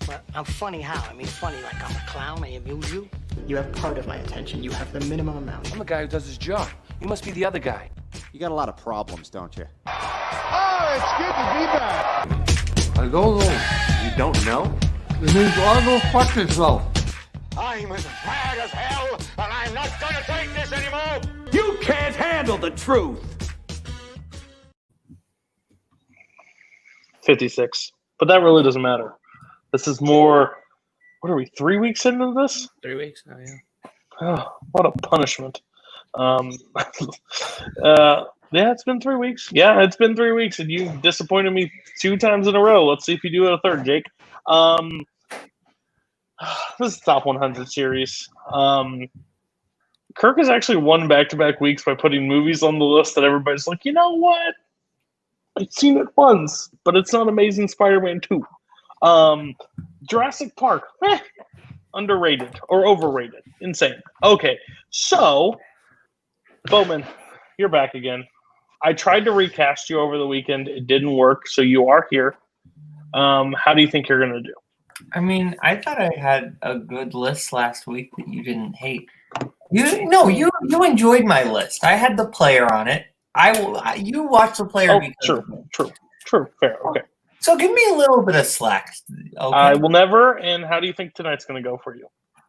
Well, I'm funny how? I mean, funny like I'm a clown, I amuse you? You have part of my attention. You have the minimum amount. I'm the guy who does his job. You must be the other guy. You got a lot of problems, don't you? Oh, it's good to be back. I don't know. You don't know? It means all those questions, though. I'm as mad as hell, and I'm not gonna take this anymore. You can't handle the truth. 56. But that really doesn't matter. This is more, what are we, 3 weeks into this? 3 weeks now, yeah. Oh, what a punishment. Yeah, it's been 3 weeks. Yeah, it's been 3 weeks, and you've disappointed me 2 times in a row. Let's see if you do it a third, Jake. This is top 100 series. Kirk has actually won back-to-back weeks by putting movies on the list that everybody's like, you know what? I've seen it once, but it's not Amazing Spider-Man 2. Jurassic Park, underrated or overrated. Insane. Okay, so, Boatman, you're back again. I tried to recast you over the weekend. It didn't work, so you are here. How do you think you're going to do? I mean, I thought I had a good list last week that you didn't hate. You enjoyed my list. I had the player on it. You watched the player. Oh, true, fair, okay. So give me a little bit of slack. Okay? I will never. And how do you think tonight's going to go for you?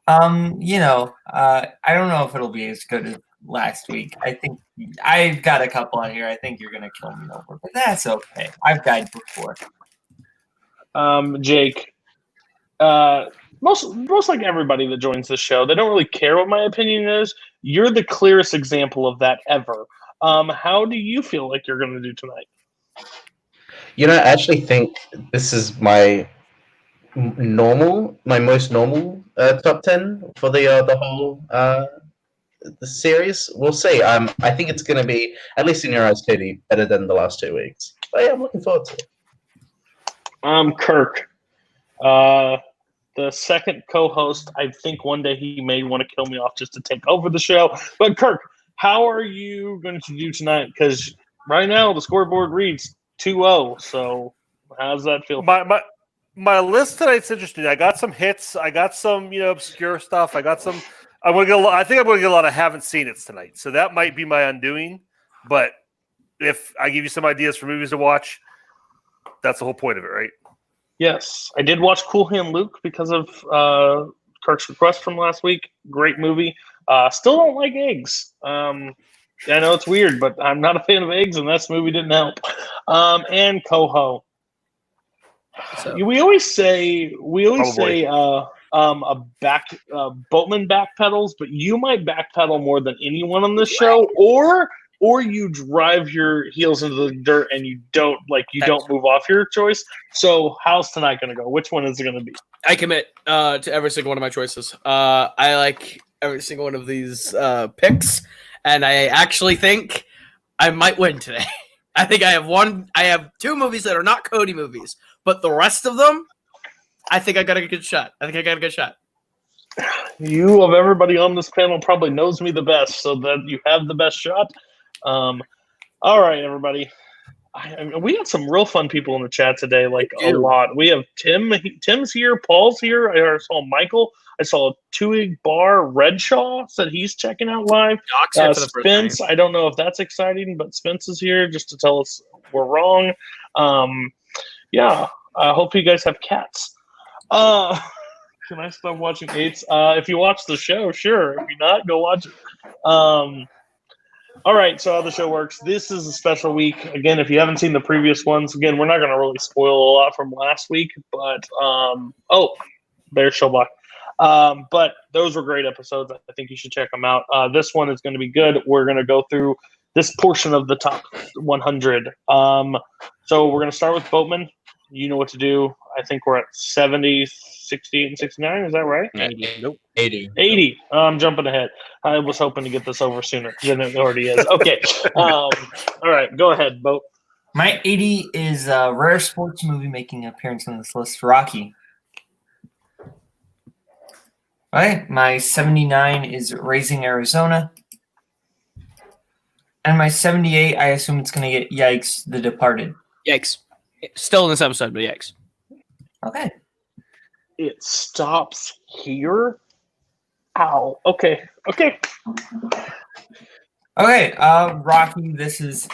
I don't know if it'll be as good as last week. I think I've got a couple on here. I think you're going to kill me over, but that's okay. I've died before. Jake, most like everybody that joins the show, they don't really care what my opinion is. You're the clearest example of that ever. How do you feel like you're going to do tonight? You know, I actually think this is my most normal top 10 for the whole the series. We'll see. I think it's going to be, at least in your eyes, Cody, better than the last 2 weeks. But yeah, I'm looking forward to it. Kirk, the second co-host. I think one day he may want to kill me off just to take over the show. But Kirk, how are you going to do tonight? Because right now the scoreboard reads 2-0. So how does that feel? My list tonight's interesting. I got some hits. I got some obscure stuff. I got some. I think I'm going to get a lot of haven't seen it tonight. So that might be my undoing. But if I give you some ideas for movies to watch, that's the whole point of it, right? Yes, I did watch Cool Hand Luke because of Kirk's request from last week. Great movie. Still don't like eggs. I know it's weird, but I'm not a fan of eggs, and this movie didn't help. And Koho. So, we always say Boatman backpedals, but you might backpedal more than anyone on this show, or you drive your heels into the dirt and you don't move off your choice. So how's tonight going to go? Which one is it going to be? I commit to every single one of my choices. I like every single one of these picks, and I actually think I might win today. I think I have 2 movies that are not Cody movies, but the rest of them, I think I got a good shot. You, of everybody on this panel, probably knows me the best, so that you have the best shot. All right, everybody. We got some real fun people in the chat today, like a lot. We have Tim's here, Paul's here. I saw Michael. I saw Twohig, Barr, Redshaw said he's checking out live. Spence, I don't know if that's exciting, but Spence is here just to tell us we're wrong. Yeah, I hope you guys have cats. Can I stop watching 8s? If you watch the show, sure. If you're not, go watch it. All right, so how the show works. This is a special week. Again, if you haven't seen the previous ones, again, we're not going to really spoil a lot from last week, but there's Showblock. But those were great episodes. I think you should check them out. This one is going to be good. We're going to go through this portion of the top 100. So we're going to start with Boatman. You know what to do. I think we're at 70, 68, and 69. Is that right? 80. Nope. 80. I'm jumping ahead. I was hoping to get this over sooner than it already is. Okay. All right. Go ahead, Boat. My 80 is a rare sports movie making an appearance on this list, Rocky. All right. My 79 is Raising Arizona. And my 78, I assume it's going to get Yikes, The Departed. Yikes. Still in this episode, but yikes. Okay. it stops here. Ow. Okay. Okay, Rocky. This is,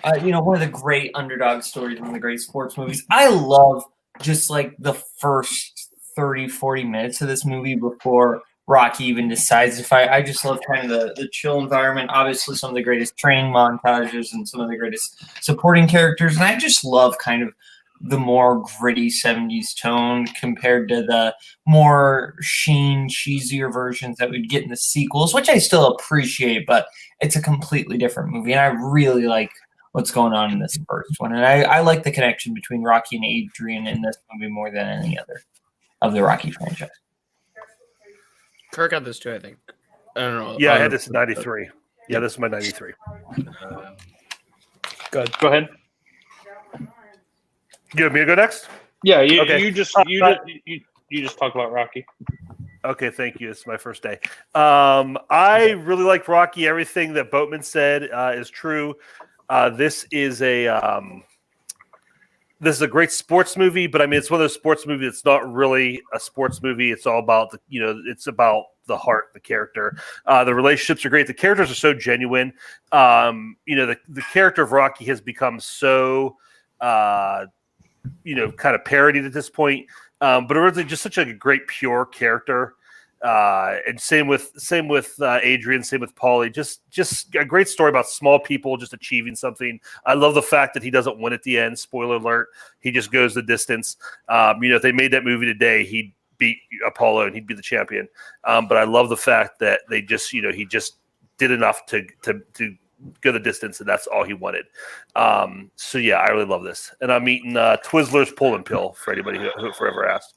one of the great underdog stories, one of the great sports movies. I love just like the first 30, 40 minutes of this movie before Rocky even decides to fight. I just love kind of the chill environment. Obviously, some of the greatest training montages and some of the greatest supporting characters. And I just love kind of the more gritty 70s tone compared to the more sheen, cheesier versions that we'd get in the sequels, which I still appreciate, but it's a completely different movie. And I really like what's going on in this first one. And I like the connection between Rocky and Adrian in this movie more than any other of the Rocky franchise. Kirk got this too, I think. I don't know. Yeah, I had this in 93. Yeah, this is my 93. Good. Go ahead. You want me to go next? Yeah, Okay. you just talk about Rocky. Okay, thank you. It's my first day. I really like Rocky. Everything that Boatman said is true. This is a great sports movie, but I mean, it's one of those sports movies that's not really a sports movie. It's all about it's about the heart, the character. The relationships are great. The characters are so genuine. The character of Rocky has become so kind of parodied at this point. But originally just such a great pure character. And same with Adrian, same with Paulie. Just a great story about small people just achieving something. I love the fact that he doesn't win at the end. Spoiler alert: he just goes the distance. If they made that movie today, he'd beat Apollo and he'd be the champion. But I love the fact that they just he just did enough to go the distance, and that's all he wanted. So yeah, I really love this, and I'm eating Twizzlers pull-and pill for anybody who forever asked.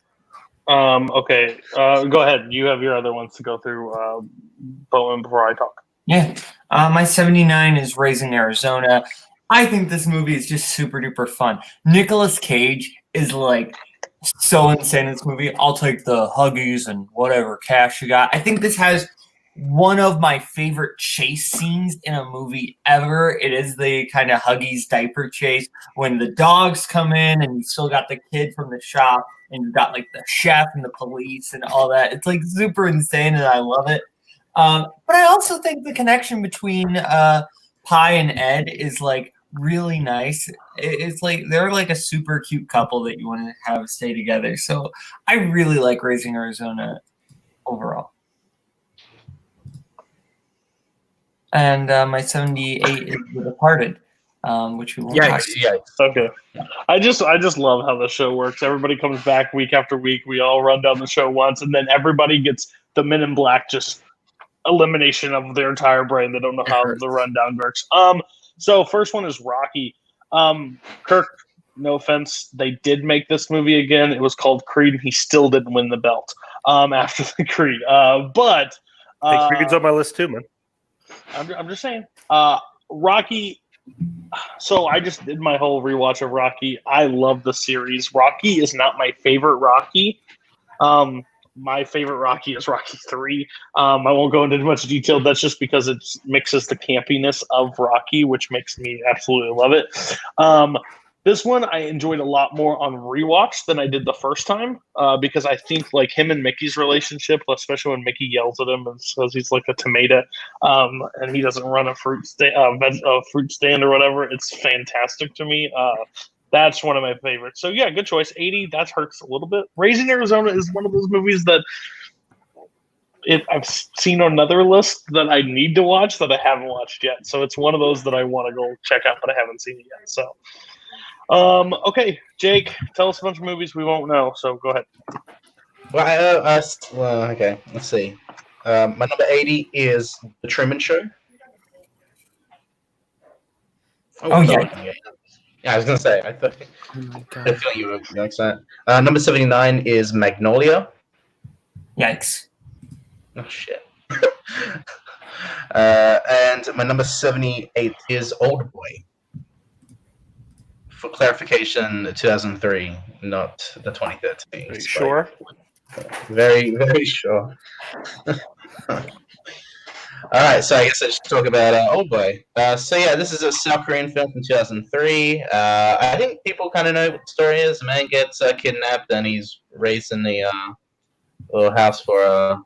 Okay. Go ahead. You have your other ones to go through, Boatman, before I talk. Yeah. My 79 is Raising Arizona. I think this movie is just super duper fun. Nicolas Cage is like so insane in this movie. I'll take the Huggies and whatever cash you got. I think this has one of my favorite chase scenes in a movie ever. It is the kind of Huggies diaper chase when the dogs come in and you still got the kid from the shop and you've got like the chef and the police and all that. It's like super insane and I love it. But I also think the connection between Pi and Ed is like really nice. It's like they're like a super cute couple that you want to have stay together. So I really like Raising Arizona overall. And my 78 is The Departed, which we won't talk about. Okay. I just love how the show works. Everybody comes back week after week. We all run down the show once, and then everybody gets the Men in Black just elimination of their entire brain. They don't know how the rundown works. So first one is Rocky. Kirk, no offense, they did make this movie again. It was called Creed, and he still didn't win the belt after the Creed. But Creed's on my list too, man. I'm just saying. Rocky. So I just did my whole rewatch of Rocky. I love the series. Rocky is not my favorite Rocky. My favorite Rocky is Rocky 3. I won't go into much detail. That's just because it mixes the campiness of Rocky, which makes me absolutely love it. This one I enjoyed a lot more on rewatch than I did the first time because I think like him and Mickey's relationship, especially when Mickey yells at him and says he's like a tomato and he doesn't run a fruit stand or whatever. It's fantastic to me. That's one of my favorites. So yeah, good choice. 80, that hurts a little bit. Raising Arizona is one of those movies that I've seen on another list that I need to watch that I haven't watched yet. So it's one of those that I want to go check out, but I haven't seen it yet. So, okay, Jake, tell us a bunch of movies we won't know. So go ahead. Well, okay, let's see. My number 80 is The Truman Show. Oh yeah. Yeah, I was gonna say. I thought you were like that. Number 79 is Magnolia. Yikes! Oh shit. And my number 78 is Old Boy. For clarification, 2003, not the 2013. Are you sure? Very, very sure. All right, so I guess I just talk about Old Boy. So yeah, this is a South Korean film from 2003. I think people kind of know what the story is. A man gets kidnapped and he's raised in the little house for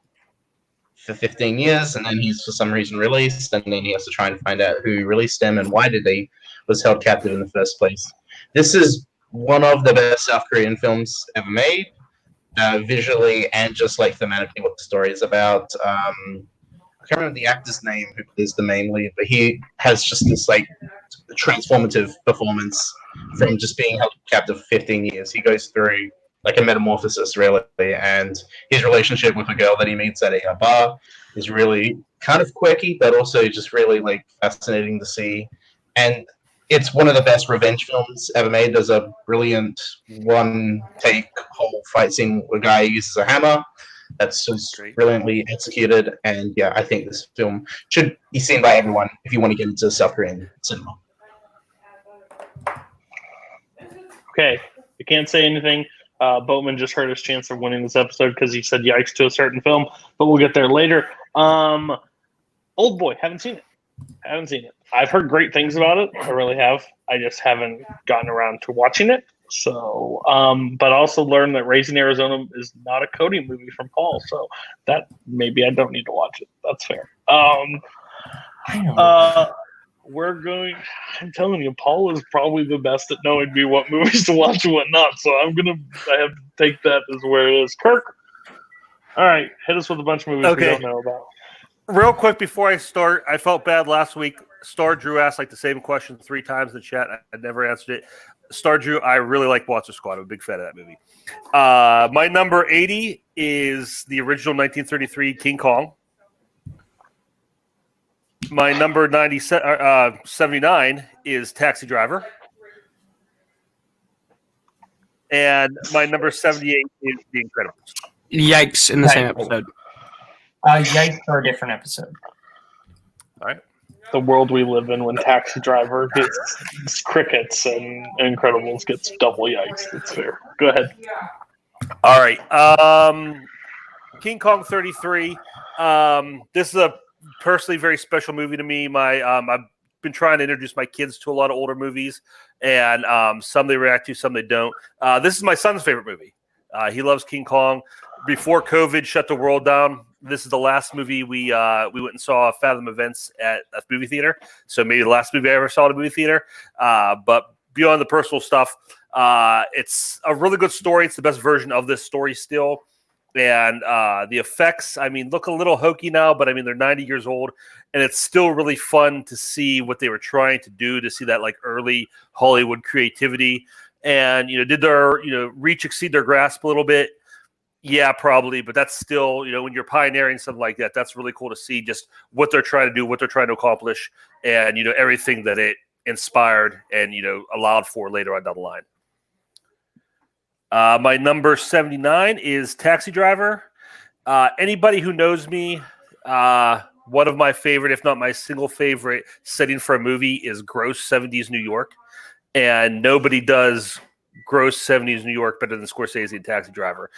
15 years, and then he's for some reason released, and then he has to try and find out who released him and why did he was held captive in the first place. This is one of the best South Korean films ever made, visually and just like thematically what the story is about. I can't remember the actor's name who plays the main lead, but he has just this like transformative performance from just being held captive for 15 years. He goes through like a metamorphosis, really, and his relationship with a girl that he meets at a bar is really kind of quirky, but also just really like fascinating to see. And it's one of the best revenge films ever made. There's a brilliant one-take whole fight scene where a guy uses a hammer. That's just brilliantly executed, and yeah, I think this film should be seen by everyone if you want to get into South Korean cinema. Okay, I can't say anything. Boatman just heard his chance of winning this episode because he said yikes to a certain film, but we'll get there later. Old Boy, haven't seen it. I've heard great things about it. I really have. I just haven't gotten around to watching it. So, but also learned that Raising Arizona is not a Cody movie from Paul. So that maybe I don't need to watch it. That's fair. I'm telling you, Paul is probably the best at knowing me what movies to watch and what not. So I have to take that as where it is. Kirk, all right, hit us with a bunch of movies we don't know about. Real quick before I start, I felt bad last week. Star Drew asked like the same question 3 times in the chat. I never answered it. Star Drew, I really like Monster Squad. I'm a big fan of that movie. My number 80 is the original 1933 King Kong. My number 79 is Taxi Driver. And my number 78 is The Incredibles. Yikes in the same episode. Yikes for a different episode. All right. The world we live in when Taxi Driver gets crickets and Incredibles gets double yikes. That's fair. Go ahead. All right. King Kong 33. This is a personally very special movie to me. I've been trying to introduce my kids to a lot of older movies, and some they react to, some they don't. This is my son's favorite movie. He loves King Kong. Before COVID shut the world down, this is the last movie we went and saw Fandom events at a movie theater. So maybe the last movie I ever saw at a movie theater. But beyond the personal stuff, it's a really good story. It's the best version of this story still. And the effects, I mean, look a little hokey now, but I mean, they're 90 years old. And it's still really fun to see what they were trying to do, to see that like early Hollywood creativity. And, did their, reach exceed their grasp a little bit? Yeah, probably, but that's still, when you're pioneering something like that, that's really cool to see just what they're trying to do, what they're trying to accomplish, and, everything that it inspired and, allowed for later on down the line. My number 79 is Taxi Driver. Anybody who knows me, one of my favorite, if not my single favorite setting for a movie is gross 70s New York, and nobody does gross 70s New York better than Scorsese and Taxi Driver.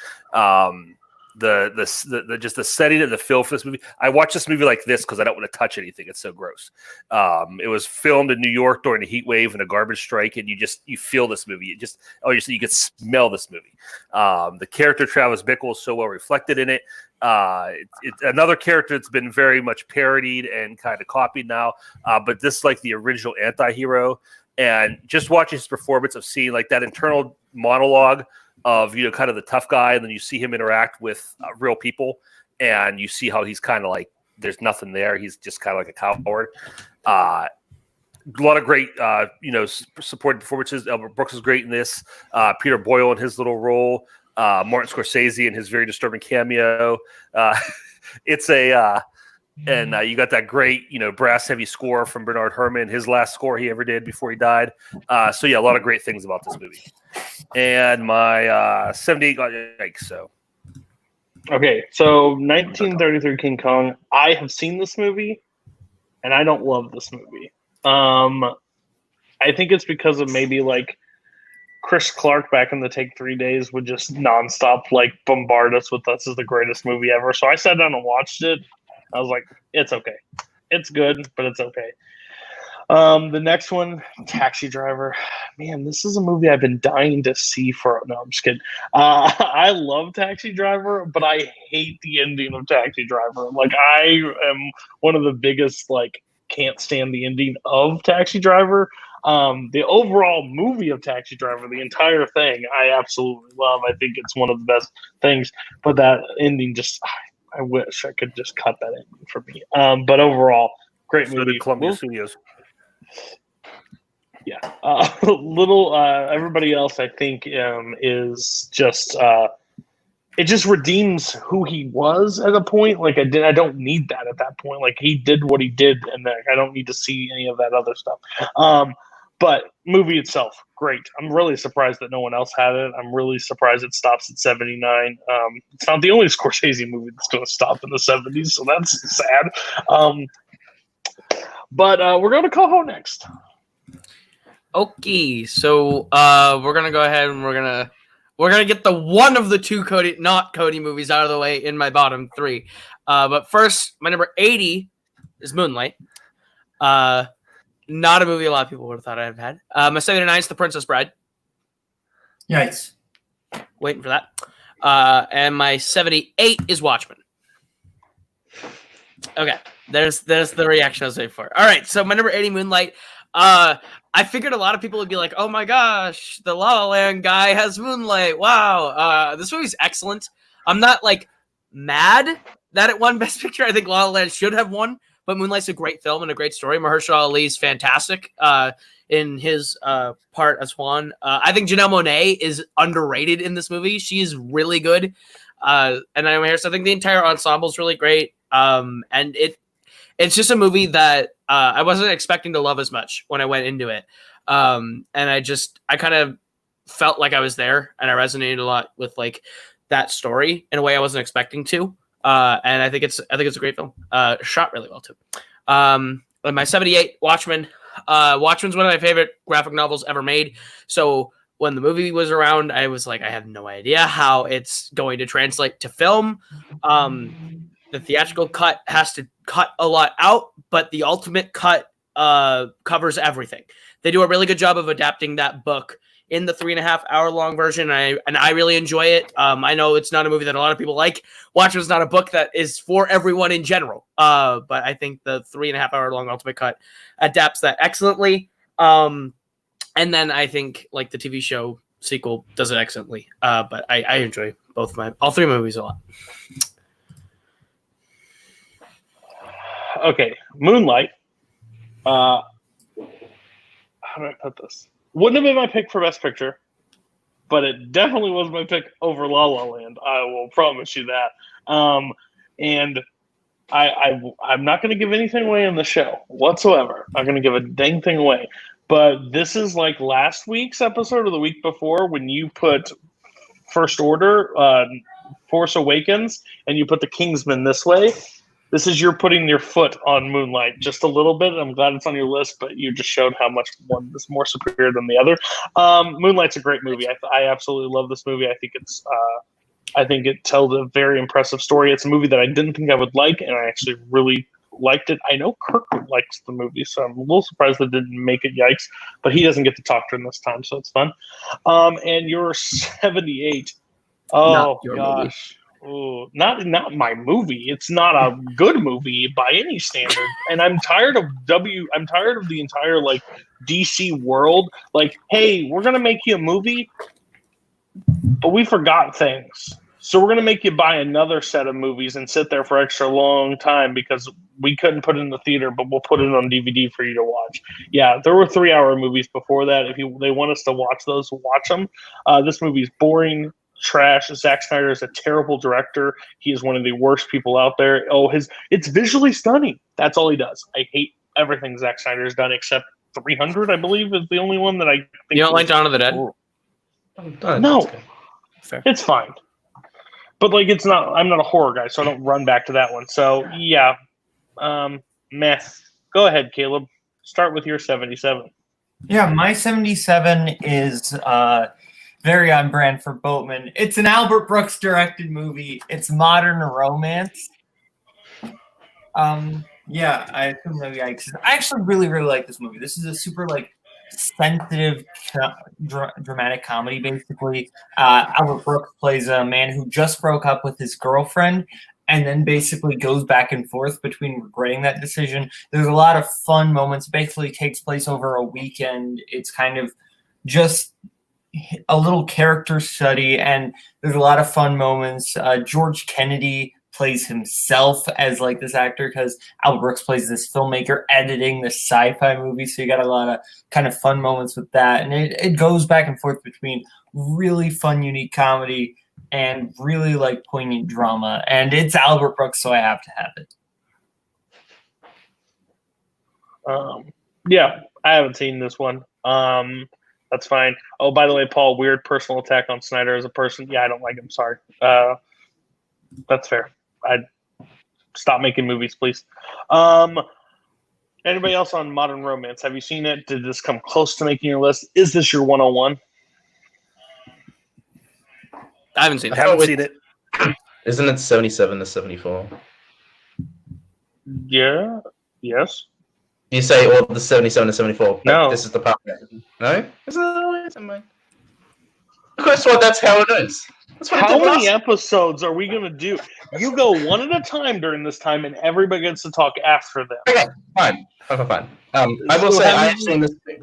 Just the setting and the feel for this movie. I watch this movie like this because I don't want to touch anything. It's so gross. It was filmed in New York during a heat wave and a garbage strike, and you feel this movie. You could smell this movie. The character Travis Bickle is so well reflected in it. It's another character that's been very much parodied and kind of copied now, but this is like the original anti-hero. And just watching his performance of seeing like that internal monologue of, kind of the tough guy, and then you see him interact with real people, and you see how he's kind of like, there's nothing there. He's just kind of like a coward. A lot of great, supporting performances. Albert Brooks is great in this. Peter Boyle in his little role. Martin Scorsese in his very disturbing cameo. It's a... And you got that great, brass heavy score from Bernard Herrmann, his last score he ever did before he died. So yeah, a lot of great things about this movie. And my 78 got yikes. So okay, so 1933 King Kong. I have seen this movie, and I don't love this movie. I think it's because of maybe like Chris Clark back in the Take 3 days would just nonstop like bombard us with "This is the greatest movie ever." So I sat down and watched it. I was like, it's okay. It's good, but it's okay. The next one, Taxi Driver. Man, this is a movie I've been dying to see for. No, I'm just kidding. I love Taxi Driver, but I hate the ending of Taxi Driver. Like, I am one of the biggest, like, can't stand the ending of Taxi Driver. The overall movie of Taxi Driver, the entire thing, I absolutely love. I think it's one of the best things. But that ending just, I wish I could just cut that ending for me. But overall, great movie. Columbia Studios. Yeah. Everybody else, I think, is just it just redeems who he was at a point. Like, I don't need that at that point. Like, he did what he did, and I don't need to see any of that other stuff. But movie itself, great. I'm really surprised that no one else had it. I'm really surprised it stops at 79. It's not the only Scorsese movie that's going to stop in the 70s, so that's sad. But we're going to Koho next. Okay, so we're gonna go ahead and we're gonna get the one of the two Cody movies out of the way in my bottom three. But first, my number 80 is Moonlight. Not a movie a lot of people would have thought I'd have had. My 79 is The Princess Bride. Yikes. Waiting for that. And my 78 is Watchmen. Okay, there's the reaction I was waiting for. All right, so my number 80, Moonlight. I figured a lot of people would be like, oh my gosh, the La La Land guy has Moonlight. Wow. This movie's excellent. I'm not like mad that it won Best Picture. I think La La Land should have won, but Moonlight's a great film and a great story. Mahershala Ali's fantastic in his part as Swan. I think Janelle Monáe is underrated in this movie. She's really good. And I think the entire ensemble is really great. And it's just a movie that I wasn't expecting to love as much when I went into it. And I kind of felt like I was there, and I resonated a lot with like that story in a way I wasn't expecting to. And I think it's a great film. Shot really well too. My 78, Watchmen. Watchmen's one of my favorite graphic novels ever made. So when the movie was around, I was like, I have no idea how it's going to translate to film. The theatrical cut has to cut a lot out, but the ultimate cut covers everything. They do a really good job of adapting that book in the 3.5-hour long version. And I really enjoy it. I know it's not a movie that a lot of people like. Watchmen's not a book that is for everyone in general. But I think the 3.5-hour long ultimate cut adapts that excellently. And then I think like the TV show sequel does it excellently. But I enjoy all three movies a lot. Okay, Moonlight. How do I put this? Wouldn't have been my pick for Best Picture, but it definitely was my pick over La La Land. I will promise you that. And I'm not going to give anything away on the show whatsoever. I'm going to give a dang thing away. But this is like last week's episode or the week before when you put First Order, Force Awakens, and you put The Kingsman this way. This is you're putting your foot on Moonlight just a little bit. I'm glad it's on your list, but you just showed how much one is more superior than the other. Moonlight's a great movie. I absolutely love this movie. I think it tells a very impressive story. It's a movie that I didn't think I would like, and I actually really liked it. I know Kirk likes the movie, so I'm a little surprised they didn't make it. Yikes! But he doesn't get to talk during this time, so it's fun. And you're 78. Oh gosh. Ooh, not my movie. It's not a good movie by any standard. And I'm tired of the entire like DC world. Like, hey, we're gonna make you a movie, but we forgot things. So we're gonna make you buy another set of movies and sit there for extra long time because we couldn't put it in the theater, but we'll put it on DVD for you to watch. Yeah, there were 3-hour movies before that. If they want us to watch those, watch them. This movie is boring. Trash. Zack Snyder is a terrible director. He is one of the worst people out there. It's visually stunning. That's all he does. I hate everything Zack Snyder has done except 300, I believe, is the only one that I think. You don't like Dawn of the Dead? No. Fair. It's fine. But like I'm not a horror guy, so I don't run back to that one. So yeah. Meh. Go ahead, Caleb. Start with your 77. Yeah, my 77 is very on brand for Boatman. It's an Albert Brooks directed movie. It's modern romance. Yeah, I assume no yikes. I actually really, really like this movie. This is a super sensitive, dramatic comedy. Basically, Albert Brooks plays a man who just broke up with his girlfriend, and then basically goes back and forth between regretting that decision. There's a lot of fun moments. It basically takes place over a weekend. It's kind of just a little character study, and there's a lot of fun moments. George Kennedy plays himself as this actor, because Albert Brooks plays this filmmaker editing the sci-fi movie, so you got a lot of kind of fun moments with that, and it goes back and forth between really fun, unique comedy and really poignant drama, and it's Albert Brooks, so I have to have it. Yeah, I haven't seen this one. That's fine. Oh, by the way, Paul, weird personal attack on Snyder as a person. Yeah, I don't like him. Sorry. That's fair. I'd stop making movies, please. Anybody else on Modern Romance? Have you seen it? Did this come close to making your list? Is this your 101? I haven't seen it. I haven't seen it. Isn't it 77 to 74? Yeah. Yes. You say all the 77 to 74. No. This is the part. No? Is it? Of course, well, that's how it is. How many episodes are we going to do? You go one at a time during this time, and everybody gets to talk after them. Okay, fine. I will say I've seen this movie.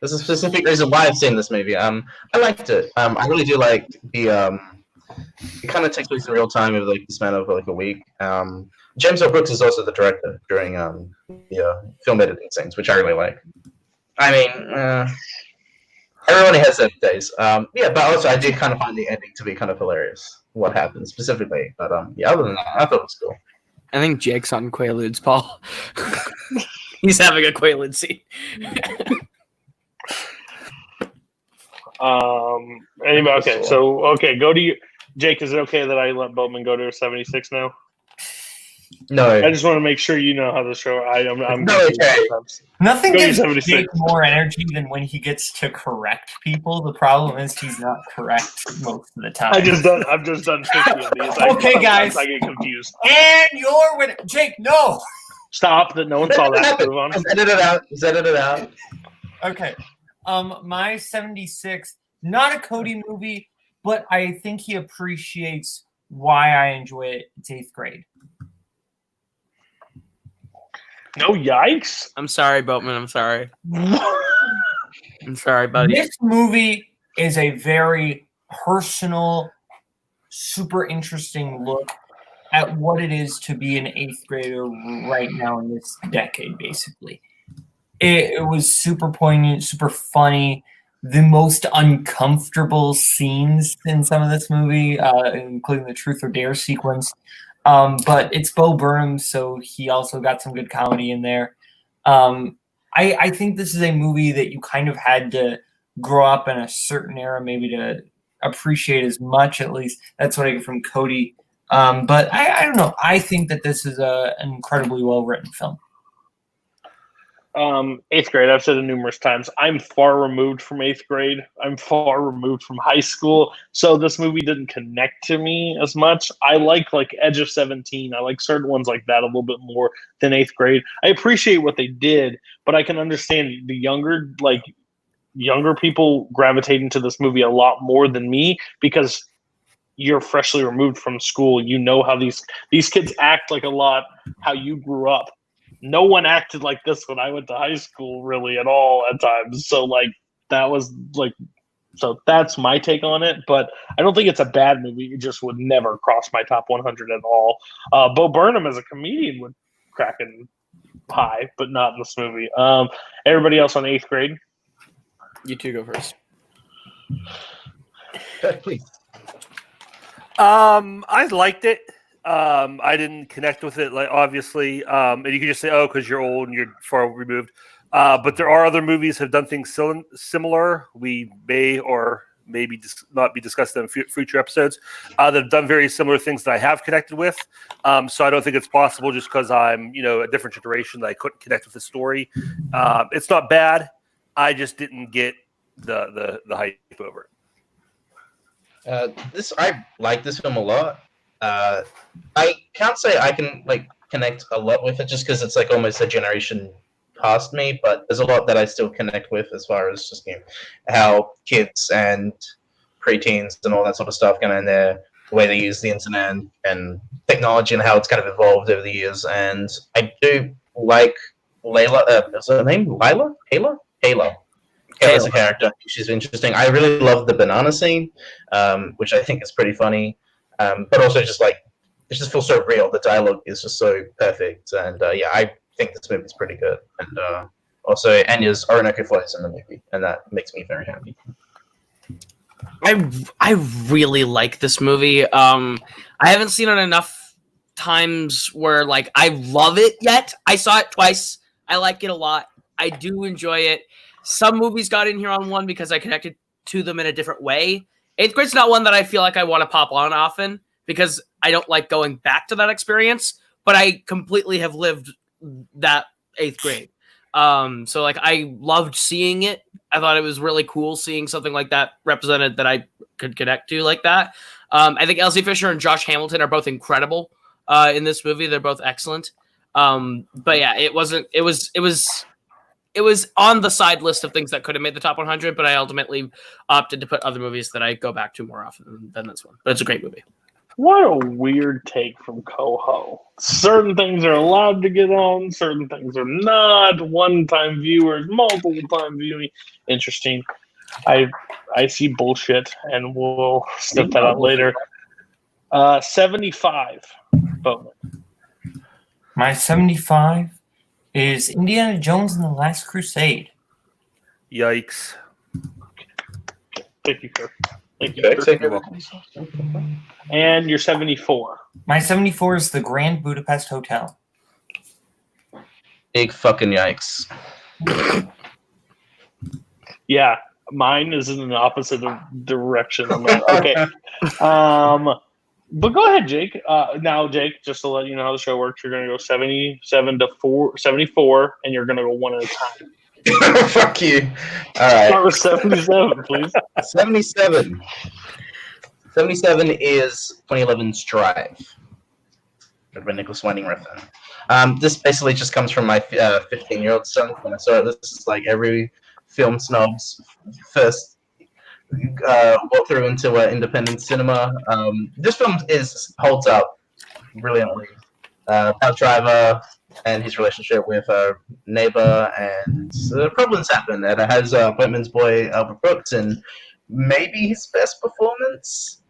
There's a specific reason why I've seen this movie. I liked it. I really do like the. It kind of takes place in real time over the span of a week. James L. Brooks is also the director during the film editing scenes, which I really like. I mean, everyone has their days. But also I did kind of find the ending to be kind of hilarious. What happened specifically, but other than that, I thought it was cool. I think Jake's on Quaaludes, Paul. He's having a Quaalude scene. Anyway, okay, go to you. Jake, is it okay that I let Boatman go to a 76 now? No. I just want to make sure you know how the show. I'm no, okay. Nothing gives Jake more energy than when he gets to correct people. The problem is he's not correct most of the time. I've just done 50 of these. Okay, guys. I get confused. And you're winning. Jake, no. Stop. That no one saw that. Move on. Edit it out. Okay. My 76, not a Cody movie, but I think he appreciates why I enjoy it. It's 8th grade. No, yikes. I'm sorry, Boatman. I'm sorry. I'm sorry, buddy. This movie is a very personal, super interesting look at what it is to be an 8th grader right now in this decade, basically. It was super poignant, super funny. The most uncomfortable scenes in some of this movie, including the Truth or Dare sequence. But it's Bo Burnham, so he also got some good comedy in there. I think this is a movie that you kind of had to grow up in a certain era maybe to appreciate as much, at least. That's what I get from Cody. But I don't know. I think that this is an incredibly well-written film. 8th grade, I've said it numerous times. I'm far removed from 8th grade. I'm far removed from high school. So this movie didn't connect to me as much. I like Edge of 17. I like certain ones like that a little bit more than 8th grade. I appreciate what they did, but I can understand the younger people gravitating to this movie a lot more than me because you're freshly removed from school. You know how these kids act a lot how you grew up. No one acted like this when I went to high school really at all at times. So that was so that's my take on it. But I don't think it's a bad movie. It just would never cross my top 100 at all. Bo Burnham as a comedian would crack in high, but not in this movie. Everybody else on 8th grade? You two go first. Please. I liked it. I didn't connect with it, obviously. And you can just say, because you're old and you're far removed. But there are other movies that have done things similar. We may or maybe not be discussing them in future episodes that have done very similar things that I have connected with. So I don't think it's possible just because I'm, a different generation that I couldn't connect with the story. It's not bad. I just didn't get the hype over it. I like this film a lot. I can't say I can connect a lot with it just because it's like almost a generation past me, but there's a lot that I still connect with as far as just how kids and preteens and all that sort of stuff kind of in the way they use the internet and technology and how it's kind of evolved over the years. And I do like Layla. Is her name Lila? Halo. As a character, she's interesting. I really love the banana scene, which I think is pretty funny, but also just like it just feels so real. The dialogue is just so perfect, and yeah, I think this movie's pretty good. And also, Anya's Orinoco Flows in the movie, and that makes me very happy. I really like this movie. I haven't seen it enough times where like I love it yet. I saw it twice. I like it a lot. I do enjoy it. Some movies got in here on one because I connected to them in a different way. Eighth Grade's not one that I feel like I want to pop on often because I don't like going back to that experience, but I completely have lived that eighth grade. So like I loved seeing it. I thought it was really cool seeing something like that represented that I could connect to like that. I think Elsie Fisher and Josh Hamilton are both incredible in this movie. They're both excellent. But yeah, it was on the side list of things that could have made the top 100, but I ultimately opted to put other movies that I go back to more often than this one. But it's a great movie. What a weird take from Koho. Certain things are allowed to get on, certain things are not. One-time viewers, multiple-time viewing. Interesting. I see bullshit, and we'll step that out later. 75. Boatman. My 75 is Indiana Jones and the Last Crusade. Yikes. Thank you, Kirk. Thank you, Kirk. And your 74. My 74 is the Grand Budapest Hotel. Big fucking yikes. Yeah, mine is in the opposite direction. Okay. But go ahead, Jake. Now, Jake, just to let you know how the show works, you're going to go 74, and you're going to go one at a time. Fuck you. All right. Start with 77, please. 77. 77 is 2011's Drive. By Nicholas Winding Refn. This basically just comes from my 15-year-old son. When I saw it, this is like every film snob's first walk through into independent cinema. This film holds up brilliantly. Pal Driver and his relationship with her neighbor, and problems happen. And it has Boatman's boy Albert Brooks, and maybe his best performance.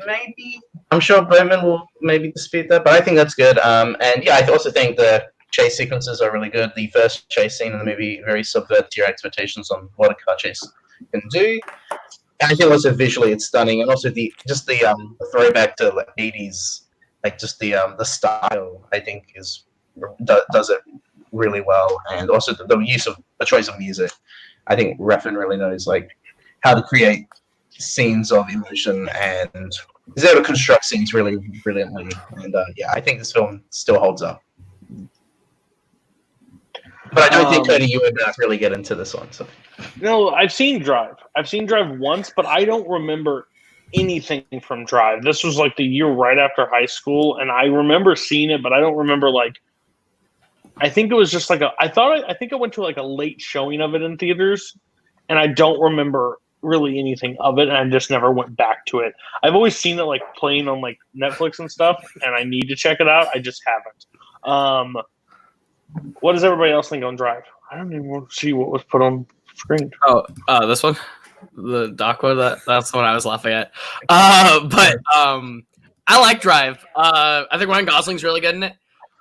Maybe I'm sure Boatman will maybe dispute that, but I think that's good. And yeah, I also think the chase sequences are really good. The first chase scene in the movie very subverts your expectations on what a car chase can do. And I think also visually it's stunning, and also the throwback to the 80s, like just the style I think does it really well, and also the use of the choice of music. I think Refn really knows like how to create scenes of emotion and is able to construct scenes really brilliantly. And yeah, I think this film still holds up. But I don't think, Cody, you would really get into this one. So. No, I've seen Drive. I've seen Drive once, but I don't remember anything from Drive. This was like the year right after high school, and I remember seeing it, but I don't remember like. I think it was just like I think I went to like a late showing of it in theaters, and I don't remember really anything of it, and I just never went back to it. I've always seen it like playing on like Netflix and stuff, and I need to check it out. I just haven't. What does everybody else think on Drive? I don't even see what was put on screen. Oh, this one, the doc one. That's the one I was laughing at. But I like Drive. I think Ryan Gosling's really good in it.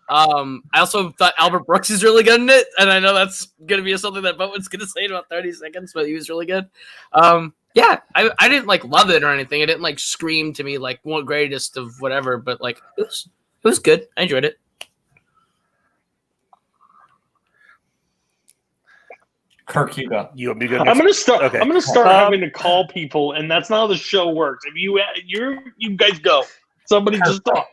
I also thought Albert Brooks is really good in it, and I know that's going to be something that Boatman's going to say in about 30 seconds, but he was really good. Yeah, I didn't like love it or anything. It didn't like scream to me like one greatest of whatever, but like it was good. I enjoyed it. Kirk, you go. You be good. I'm gonna start. Okay. I'm gonna start having to call people, and that's not how the show works. If you guys go, somebody just talk.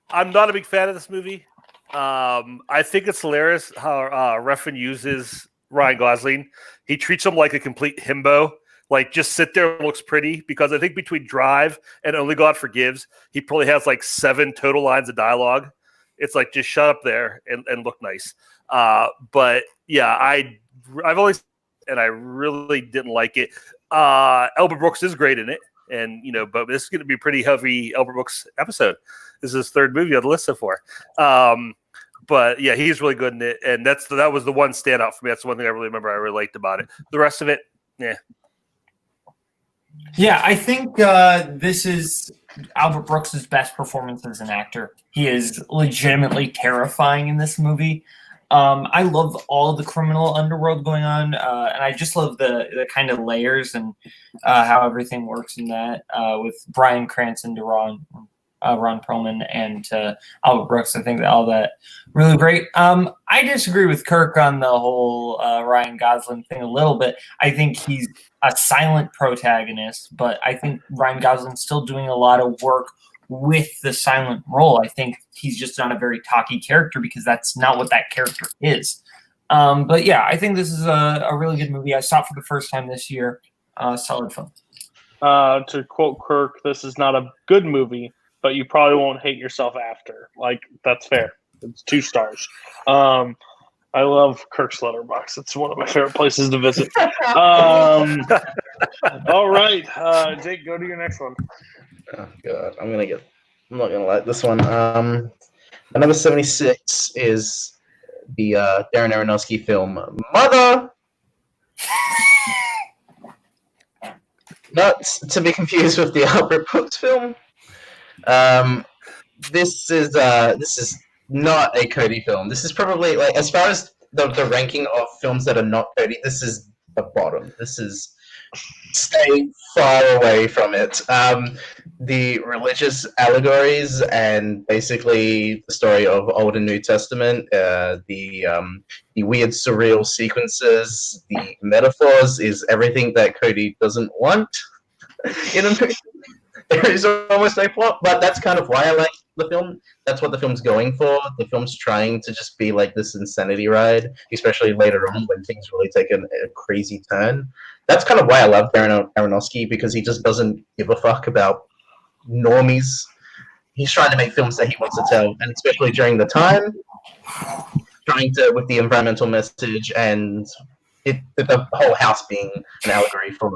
I'm not a big fan of this movie. I think it's hilarious how Refn uses Ryan Gosling. He treats him like a complete himbo. like just sit there and looks pretty, because I think between Drive and Only God Forgives, he probably has like 7 total lines of dialogue. It's like, just shut up there and look nice. But yeah, I've always, and I really didn't like it. Albert Brooks is great in it, and but this is going to be a pretty heavy Albert Brooks episode. This is his 3rd movie on the list so far. But yeah, he's really good in it, and that was the one standout for me. That's the one thing I really remember I really liked about it. The rest of it, yeah. Yeah, I think this is Albert Brooks' best performance as an actor. He is legitimately terrifying in this movie. I love all the criminal underworld going on, and I just love the kind of layers and how everything works in that with Bryan Cranston to Ron Perlman and Albert Brooks. I think that all that really great. I disagree with Kirk on the whole Ryan Gosling thing a little bit. I think he's a silent protagonist, but I think Ryan Gosling's still doing a lot of work with the silent role. I think he's just not a very talky character because that's not what that character is. But yeah, I think this is a really good movie. I saw it for the first time this year. Solid film. To quote Kirk, this is not a good movie, but you probably won't hate yourself after. Like, that's fair. It's 2 stars. I love Kirk's Letterboxd. It's one of my favorite places to visit. All right, Jake, go to your next one. Oh god, I'm not gonna like this one. My number 76 is the Darren Aronofsky film Mother. Not to be confused with the Albert Brooks film. This is not a Cody film. This is probably, like, as far as the ranking of films that are not Cody, this is the bottom. This is, stay far away from it. The religious allegories and basically the story of Old and New Testament, the weird surreal sequences, the metaphors is everything that Cody doesn't want in a movie. There is almost no plot, but that's kind of why I like the film. That's what the film's going for. The film's trying to just be like this insanity ride, especially later on when things really take a crazy turn. That's kind of why I love Darren Aronofsky, because he just doesn't give a fuck about normies. He's trying to make films that he wants to tell, and especially during the time, trying to, with the environmental message and the whole house being an allegory for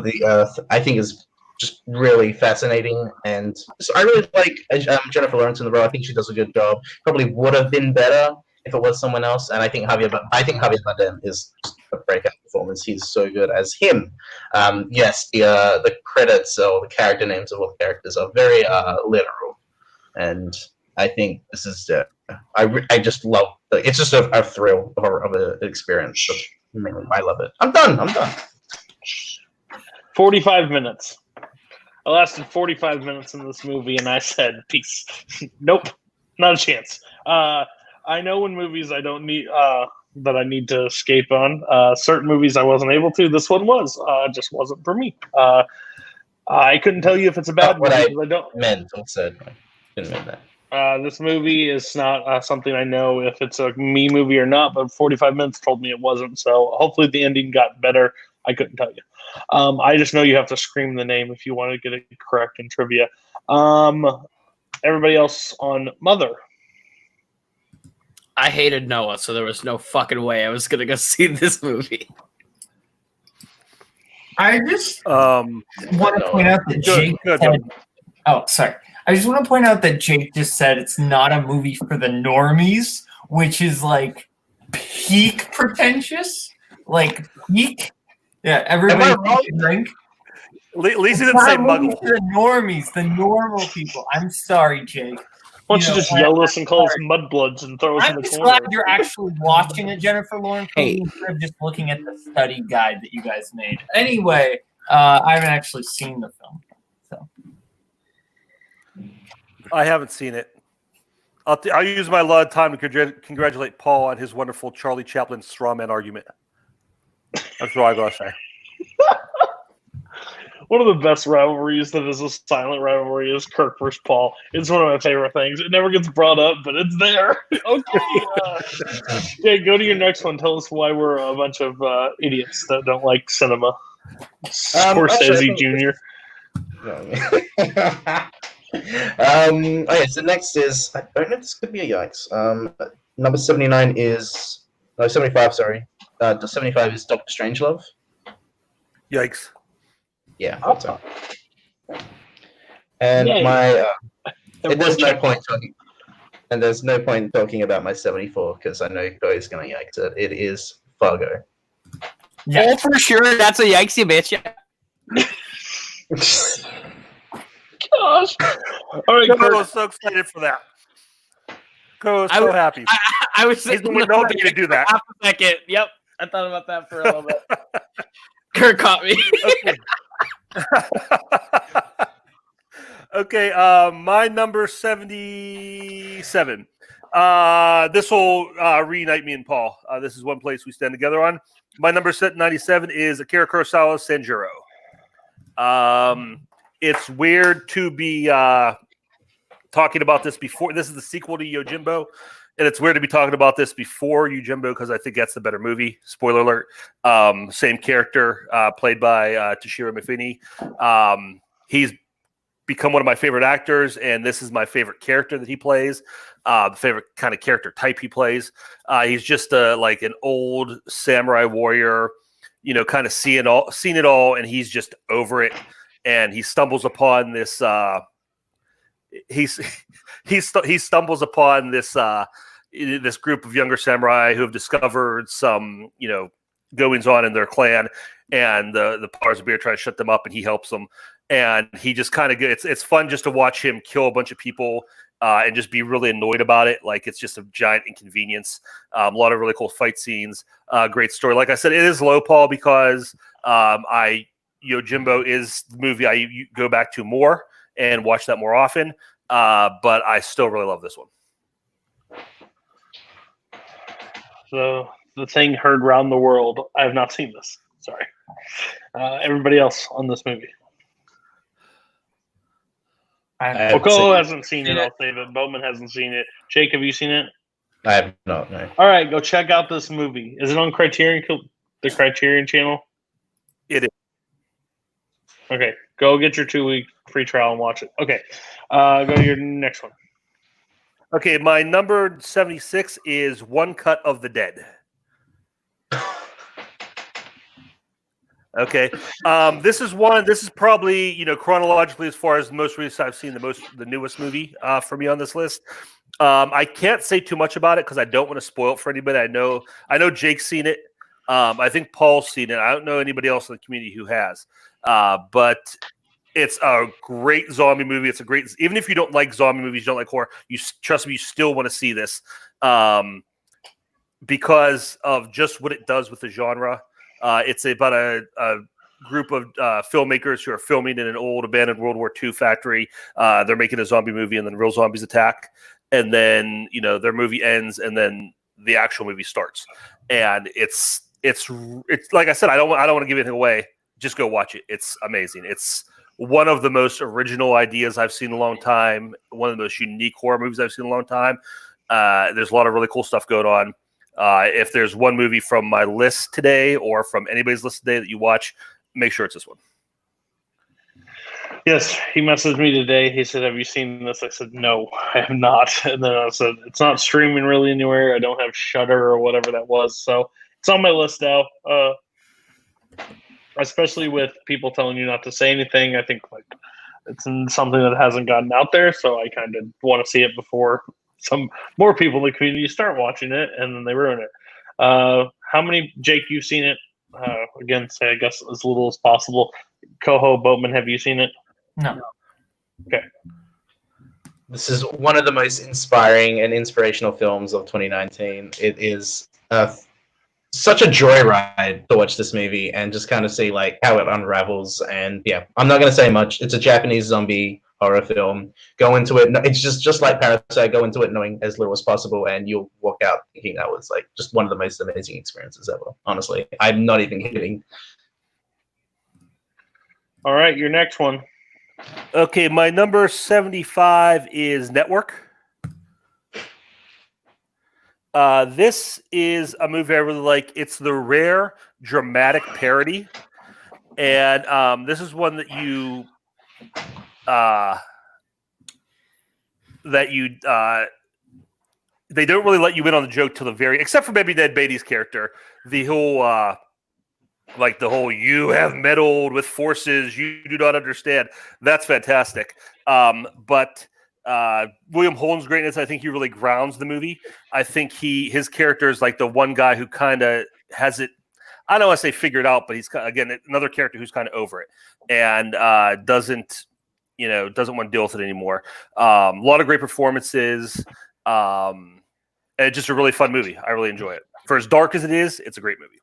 the earth, I think is just really fascinating. And so I really like Jennifer Lawrence in the role. I think she does a good job. Probably would have been better if it was someone else. And I think Javier Bardem is just a breakout performance. He's so good as him. Yes, the credits or the character names of all the characters are very literal, and I think this is I just love it's just a thrill of an experience. So, I love it. I'm done. 45 minutes. I lasted 45 minutes in this movie, and I said, peace. Nope, not a chance. I know when movies I don't need that I need to escape on. Certain movies I wasn't able to. This one was. Just wasn't for me. I couldn't tell you if it's a bad movie. I don't. Didn't mean that. This movie is not something I know if it's a me movie or not, but 45 minutes told me it wasn't. So hopefully the ending got better. I couldn't tell you. I just know you have to scream the name if you want to get it correct in trivia. Everybody else on Mother. I hated Noah, so there was no fucking way I was going to go see this movie. I just want to point out that Jake said, oh, sorry. I just want to point out that Jake just said it's not a movie for the normies, which is like peak pretentious. Like peak. Yeah, everybody can drink. At least he didn't say muggle. The normies, the normal people. I'm sorry, Jake. Why don't you just yell us and call us mudbloods and throw us in the corner? I'm glad you're actually watching it, Jennifer Lawrence, instead of just looking at the study guide that you guys made. Anyway, I haven't actually seen the film. So I haven't seen it. I'll use my lot of time to congratulate Paul on his wonderful Charlie Chaplin strawman argument. That's what I gotta say. One of the best rivalries that is a silent rivalry is Kirk versus Paul. It's one of my favorite things. It never gets brought up, but it's there. Okay. Yeah, go to your next one. Tell us why we're a bunch of idiots that don't like cinema. Scorsese Jr. Okay, so next is, I don't know if this could be a yikes. Number 79 is, no, 75, sorry. 75 is Doctor Strangelove. Yikes. Yeah, I thought so. And Yay. there's no point talking. And there's no point talking about my 74 because I know Cody's going to yikes it. It is Fargo. Yeah, oh, for sure. That's a yikes, you bitch. Gosh. All right, Koho was so excited for that. Koho was so happy. I was He's been waiting all day to do that. Half a second. Yep. I thought about that for a little bit. Kirk caught me. Okay, my number 77. This will reunite me and Paul. This is one place we stand together on. My number 97 is Akira Kurosawa's Sanjuro. It's weird to be talking about this before. This is the sequel to Yojimbo, and it's weird to be talking about this before Yojimbo because I think that's the better movie. Spoiler alert. Same character, played by Toshiro Mifune. He's become one of my favorite actors, and this is my favorite character that he plays. The favorite kind of character type he plays. He's just like an old samurai warrior, kind of seen it all, and he's just over it. And he stumbles upon this. He stumbles upon this this group of younger samurai who have discovered some goings on in their clan, and the powers of beer try to shut them up, and he helps them. And he just kind of it's fun just to watch him kill a bunch of people and just be really annoyed about it. Like it's just a giant inconvenience. A lot of really cool fight scenes. Great story. Like I said, it is low, Paul, because Yojimbo is the movie I go back to more and watch that more often. But I still really love this one. So the thing heard round the world. I have not seen this. Sorry. Everybody else on this movie. Koho hasn't seen it. I'll save it. Boatman hasn't seen it. Jake, have you seen it? I have not. No. All right, go check out this movie. Is it on the Criterion channel? It is. Okay, go get your 2-week free trial and watch it. Okay, go to your next one. Okay, my number 76 is One Cut of the Dead. Okay, this is probably chronologically as far as the most recent I've seen the newest movie for me on this list. I can't say too much about it because I don't want to spoil it for anybody. I know Jake's seen it. I think Paul's seen it. I don't know anybody else in the community who has. But it's a great zombie movie. It's a great, even if you don't like zombie movies, you don't like horror, trust me, you still want to see this because of just what it does with the genre. It's about a group of filmmakers who are filming in an old abandoned World War II factory. They're making a zombie movie, and then real zombies attack. And then their movie ends, and then the actual movie starts. And it's like I said, I don't want to give anything away. Just go watch it. It's amazing. It's one of the most original ideas I've seen in a long time. One of the most unique horror movies I've seen in a long time. There's a lot of really cool stuff going on. If there's one movie from my list today or from anybody's list today that you watch, make sure it's this one. Yes, he messaged me today. He said, "Have you seen this?" I said, "No, I have not." And then I said, "It's not streaming really anywhere. I don't have Shudder or whatever that was, so it's on my list now." Especially with people telling you not to say anything, I think it's something that hasn't gotten out there, so I kind of want to see it before some more people in the community start watching it, and then they ruin it. How many, Jake, you've seen it? Again, say I guess as little as possible. Koho, Boatman, have you seen it? No. Okay. This is one of the most inspiring and inspirational films of 2019. It is such a joyride to watch this movie and just kind of see how it unravels. And yeah, I'm not going to say much. It's a Japanese zombie horror film. Go into it. It's just like Parasite. Go into it knowing as little as possible, and you'll walk out thinking that was just one of the most amazing experiences ever. Honestly, I'm not even kidding. All right, your next one. Okay, my number 75 is Network. This is a movie I really like. It's the rare dramatic parody And this is one that you they don't really let you in on the joke till the very, except for maybe Ned Beatty's character. The whole you have meddled with forces you do not understand. That's fantastic. But William Holden's greatness, I think he really grounds the movie. I think his character is like the one guy who kind of has it. I don't want to say figured out, but he's again another character who's kind of over it and doesn't want to deal with it anymore. A lot of great performances. And just a really fun movie. I really enjoy it. For as dark as it is, it's a great movie.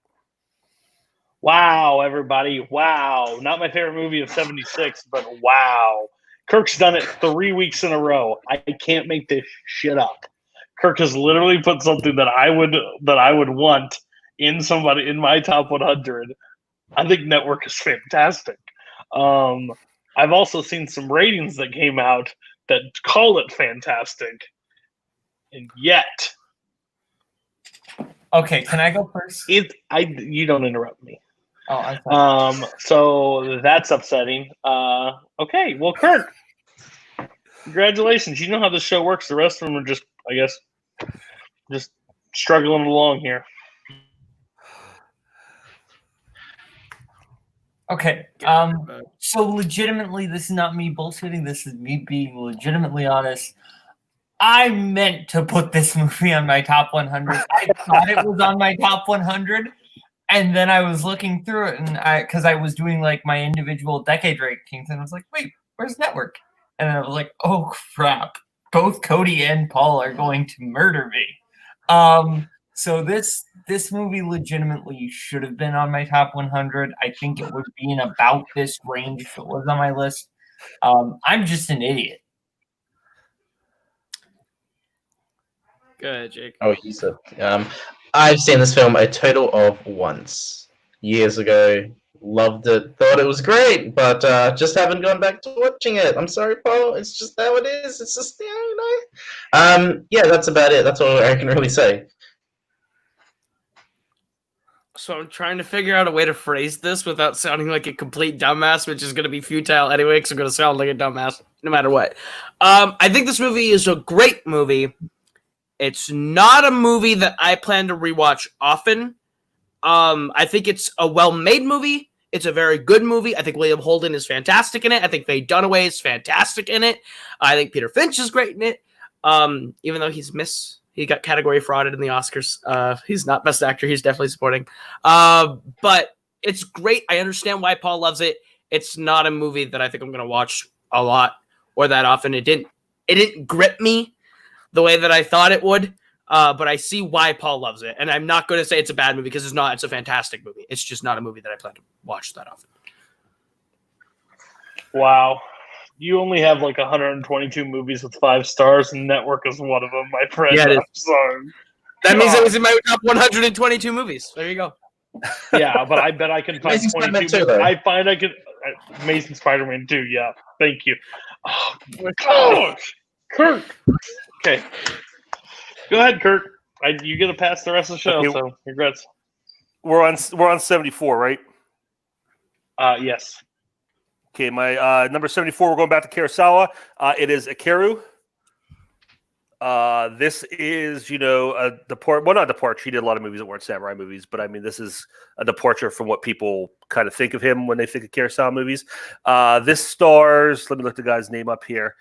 Wow, everybody. Wow. Not my favorite movie of 76, but wow. Kirk's done it 3 weeks in a row. I can't make this shit up. Kirk has literally put something that I would want in somebody in my top 100. I think Network is fantastic. I've also seen some ratings that came out that call it fantastic. And yet, okay, can I go first? You don't interrupt me. Oh, I thought. So that's upsetting. Okay, well, Kirk, congratulations. You know how this show works. The rest of them are just, I guess, just struggling along here. Okay. So legitimately, this is not me bullshitting. This is me being legitimately honest. I meant to put this movie on my top 100. I thought it was on my top 100, and then I was looking through it, and because I was doing like my individual decade rankings, and I was like, "Wait, where's Network?" And then I was like, "Oh crap! Both Cody and Paul are going to murder me." So this movie legitimately should have been on my top 100. I think it would be in about this range if it was on my list. I'm just an idiot. Go ahead, Jake. Oh, he's a. I've seen this film a total of once years ago. Loved it. Thought it was great, but just haven't gone back to watching it. I'm sorry, Paul. It's just how it is. It's just Yeah, that's about it. That's all I can really say. So I'm trying to figure out a way to phrase this without sounding like a complete dumbass, which is going to be futile anyway, because I'm going to sound like a dumbass no matter what. I think this movie is a great movie. It's not a movie that I plan to rewatch often. I think it's a well-made movie. It's a very good movie. I think William Holden is fantastic in it. I think Faye Dunaway is fantastic in it. I think Peter Finch is great in it. Even though he got category frauded in the Oscars. He's not Best Actor. He's definitely supporting. But it's great. I understand why Paul loves it. It's not a movie that I think I'm going to watch a lot or that often. It didn't grip me the way that I thought it would. But I see why Paul loves it. And I'm not going to say it's a bad movie because it's not. It's a fantastic movie. It's just not a movie that I plan to watch that often. Wow. You only have like 122 movies with 5 stars, and Network is one of them, my friend. Yeah, it is. I'm sorry. That means it was in my top 122 movies. There you go. Yeah, but I bet I can find 22. Amazing Spider-Man 2, yeah. Thank you. Oh, my gosh. Kirk. Okay. Go ahead, Kirk. You get to pass the rest of the show, so congrats. We're on 74, right? Yes. Okay, my number 74, we're going back to Kurosawa. It is Ikaru. This is, a departure. Well, not departure. He did a lot of movies that weren't samurai movies, but I mean, this is a departure from what people kind of think of him when they think of Kurosawa movies. This stars, let me look the guy's name up here,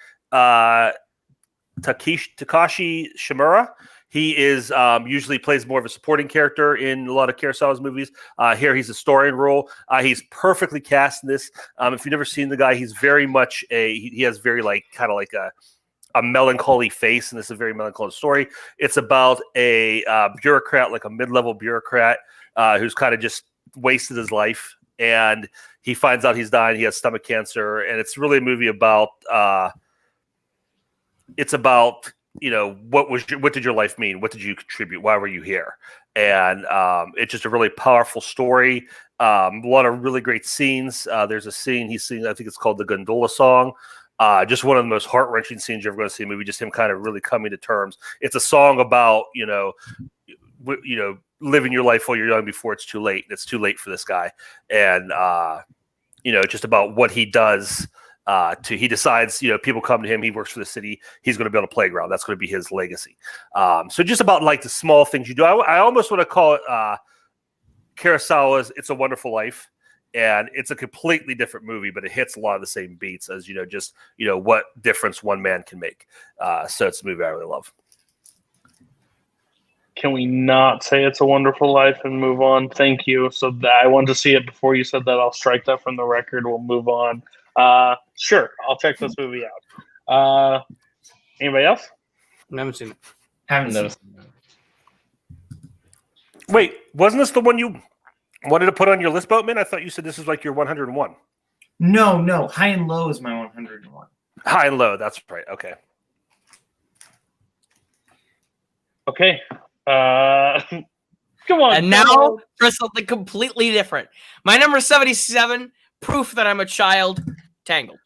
Takashi Shimura. He is usually plays more of a supporting character in a lot of Kurosawa's movies. Here, he's a starring role. He's perfectly cast in this. If you've never seen the guy, he's very much he has very kind of like a melancholy face, and this is a very melancholy story. It's about a bureaucrat, like a mid-level bureaucrat, who's kind of just wasted his life, and he finds out he's dying. He has stomach cancer, and it's really a movie about. It's about what did your life mean? What did you contribute? Why were you here? And it's just a really powerful story. A lot of really great scenes. There's a scene he's singing. I think it's called the Gondola Song. Just one of the most heart-wrenching scenes you're ever going to see in a movie. Just him kind of really coming to terms. It's a song about living your life while you're young before it's too late. And it's too late for this guy. And just about what he does. He decides, people come to him. He works for the city. He's going to build a playground. That's going to be his legacy. So just about like the small things you do. I almost want to call it Kurosawa's "It's a Wonderful Life," and it's a completely different movie, but it hits a lot of the same beats as what difference one man can make. So it's a movie I really love. Can we not say It's a Wonderful Life and move on? Thank you. So I wanted to see it before you said that. I'll strike that from the record. We'll move on. Sure, I'll check this movie out. Anybody else? I haven't seen it. Haven't seen it. Wait, wasn't this the one you wanted to put on your list, Boatman? I thought you said this was like your 101. No. High and Low is my 101. High and Low, that's right. Okay. Okay. Come on. And now for something completely different. My number 77, proof that I'm a child, Tangled.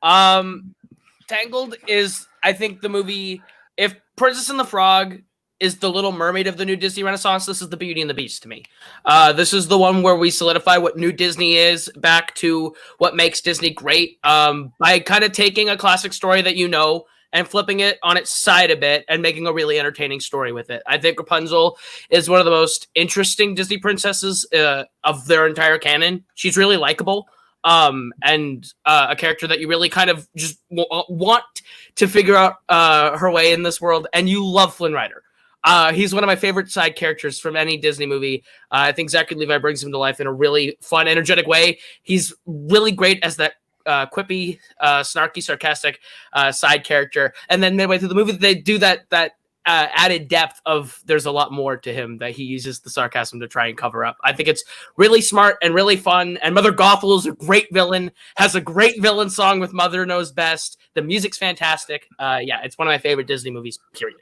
Tangled is, I think, the movie. If Princess and the Frog is the Little Mermaid of the New Disney Renaissance, this is the Beauty and the Beast to me. This is the one where we solidify what New Disney is back to what makes Disney great, by kind of taking a classic story that and flipping it on its side a bit and making a really entertaining story with it. I think Rapunzel is one of the most interesting Disney princesses of their entire canon. She's really likable, and a character that you really kind of just want to figure out her way in this world, and you love Flynn Rider. He's one of my favorite side characters from any Disney movie. I think Zachary Levi brings him to life in a really fun, energetic way. He's really great as that quippy, snarky, sarcastic side character. And then midway through the movie, they do that added depth of there's a lot more to him that he uses the sarcasm to try and cover up. I think it's really smart and really fun. And Mother Gothel is a great villain, has a great villain song with Mother Knows Best. The music's fantastic. It's one of my favorite Disney movies, period.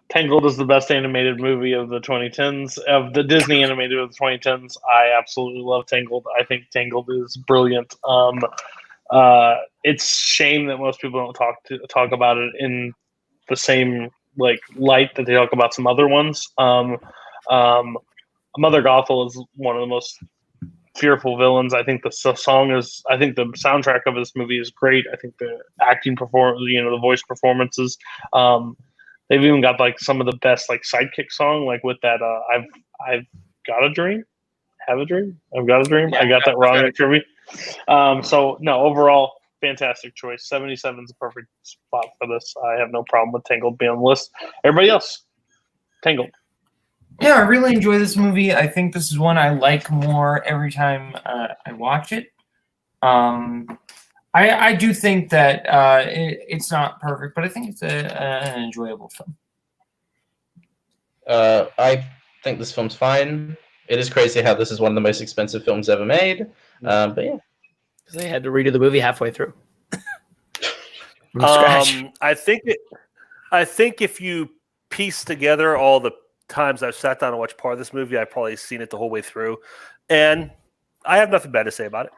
Tangled is the best animated movie of the 2010s, of the Disney animated of the 2010s. I absolutely love Tangled. I think Tangled is brilliant. It's shame that most people don't talk about it in the same light that they talk about some other ones. Mother Gothel is one of the most fearful villains. I think the soundtrack of this movie is great. I think the acting the voice performances. They've even got some of the best sidekick song, with that I've got a dream, have a dream, I've got a dream. I got that wrong in trivia. Overall, fantastic choice. 77 is a perfect spot for this. I have no problem with Tangled being on the list. Everybody else, Tangled. Yeah, I really enjoy this movie. I think this is one I like more every time I watch it. I do think that it's not perfect, but I think it's an enjoyable film. I think this film's fine. It is crazy how this is one of the most expensive films ever made. But yeah. They had to redo the movie halfway through. I think if you piece together all the times I've sat down and watched part of this movie, I've probably seen it the whole way through. And I have nothing bad to say about it.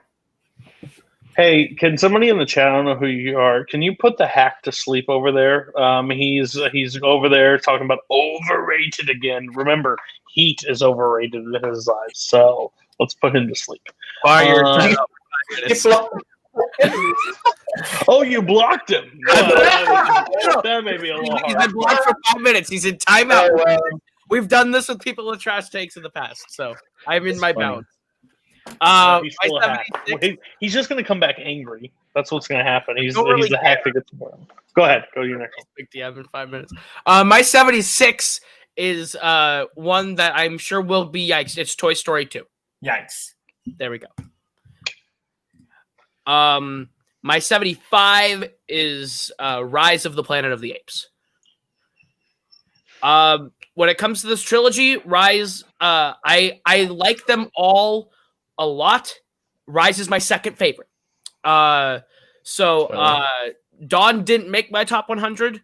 Hey, can somebody in the chat, I don't know who you are, can you put the hack to sleep over there? He's over there talking about overrated again. Remember, Heat is overrated in his eyes, so let's put him to sleep. Oh, you blocked him. That may be a little hard. He's been blocked for 5 minutes. He's in timeout. We've done this with people with trash takes in the past, so I'm in my bounds. He's just going to come back angry. That's what's going to happen. He's the hack that gets more. Go ahead. Go to your next one. DM in 5 minutes. My 76 is one that I'm sure will be yikes. It's Toy Story 2. Yikes. There we go. My 75 is Rise of the Planet of the Apes. When it comes to this trilogy, Rise, I like them all a lot. Rise is my second favorite. Dawn didn't make my top 100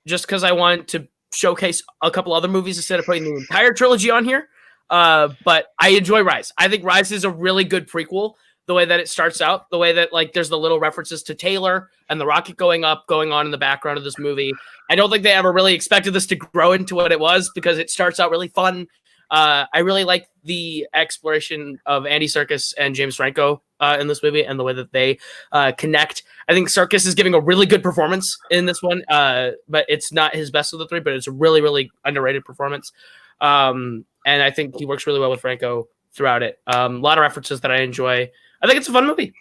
just because I wanted to showcase a couple other movies instead of putting the entire trilogy on here. But I enjoy Rise. I think Rise is a really good prequel. The way that it starts out, the way that there's the little references to Taylor and the rocket going on in the background of this movie. I don't think they ever really expected this to grow into what it was because it starts out really fun. I really like the exploration of Andy Serkis and James Franco in this movie and the way that they connect. I think Serkis is giving a really good performance in this one, but it's not his best of the three, but it's a really, really underrated performance. And I think he works really well with Franco throughout it. A lot of references that I enjoy. I think it's a fun movie.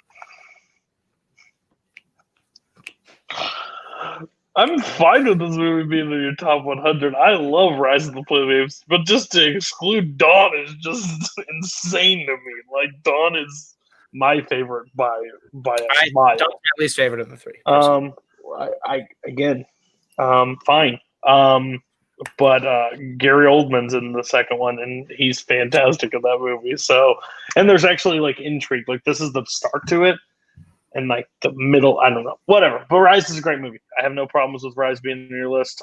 I'm fine with this movie being in your top 100. I love Rise of the Planet of the Apes, but just to exclude Dawn is just insane to me. Like, Dawn is my favorite by a mile. Dawn's my least favorite of the three. Fine. But Gary Oldman's in the second one, and he's fantastic in that movie. So, and there's actually like intrigue. Like, this is the start to it. And like the middle, I don't know, whatever. But Rise is a great movie. I have no problems with Rise being on your list.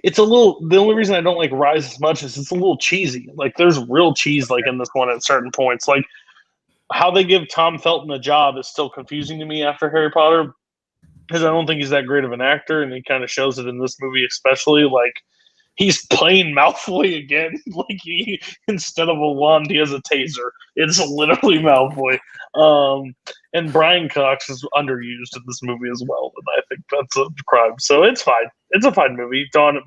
It's a little. The only reason I don't like Rise as much is it's a little cheesy. Like there's real cheese like in this one at certain points. Like how they give Tom Felton a job is still confusing to me after Harry Potter, because I don't think he's that great of an actor, and he kind of shows it in this movie especially. Like he's playing Malfoy again. Like he, instead of a wand, he has a taser. It's literally Malfoy. And Brian Cox is underused in this movie as well, and I think that's a crime. So it's fine. It's a fine movie. Dawn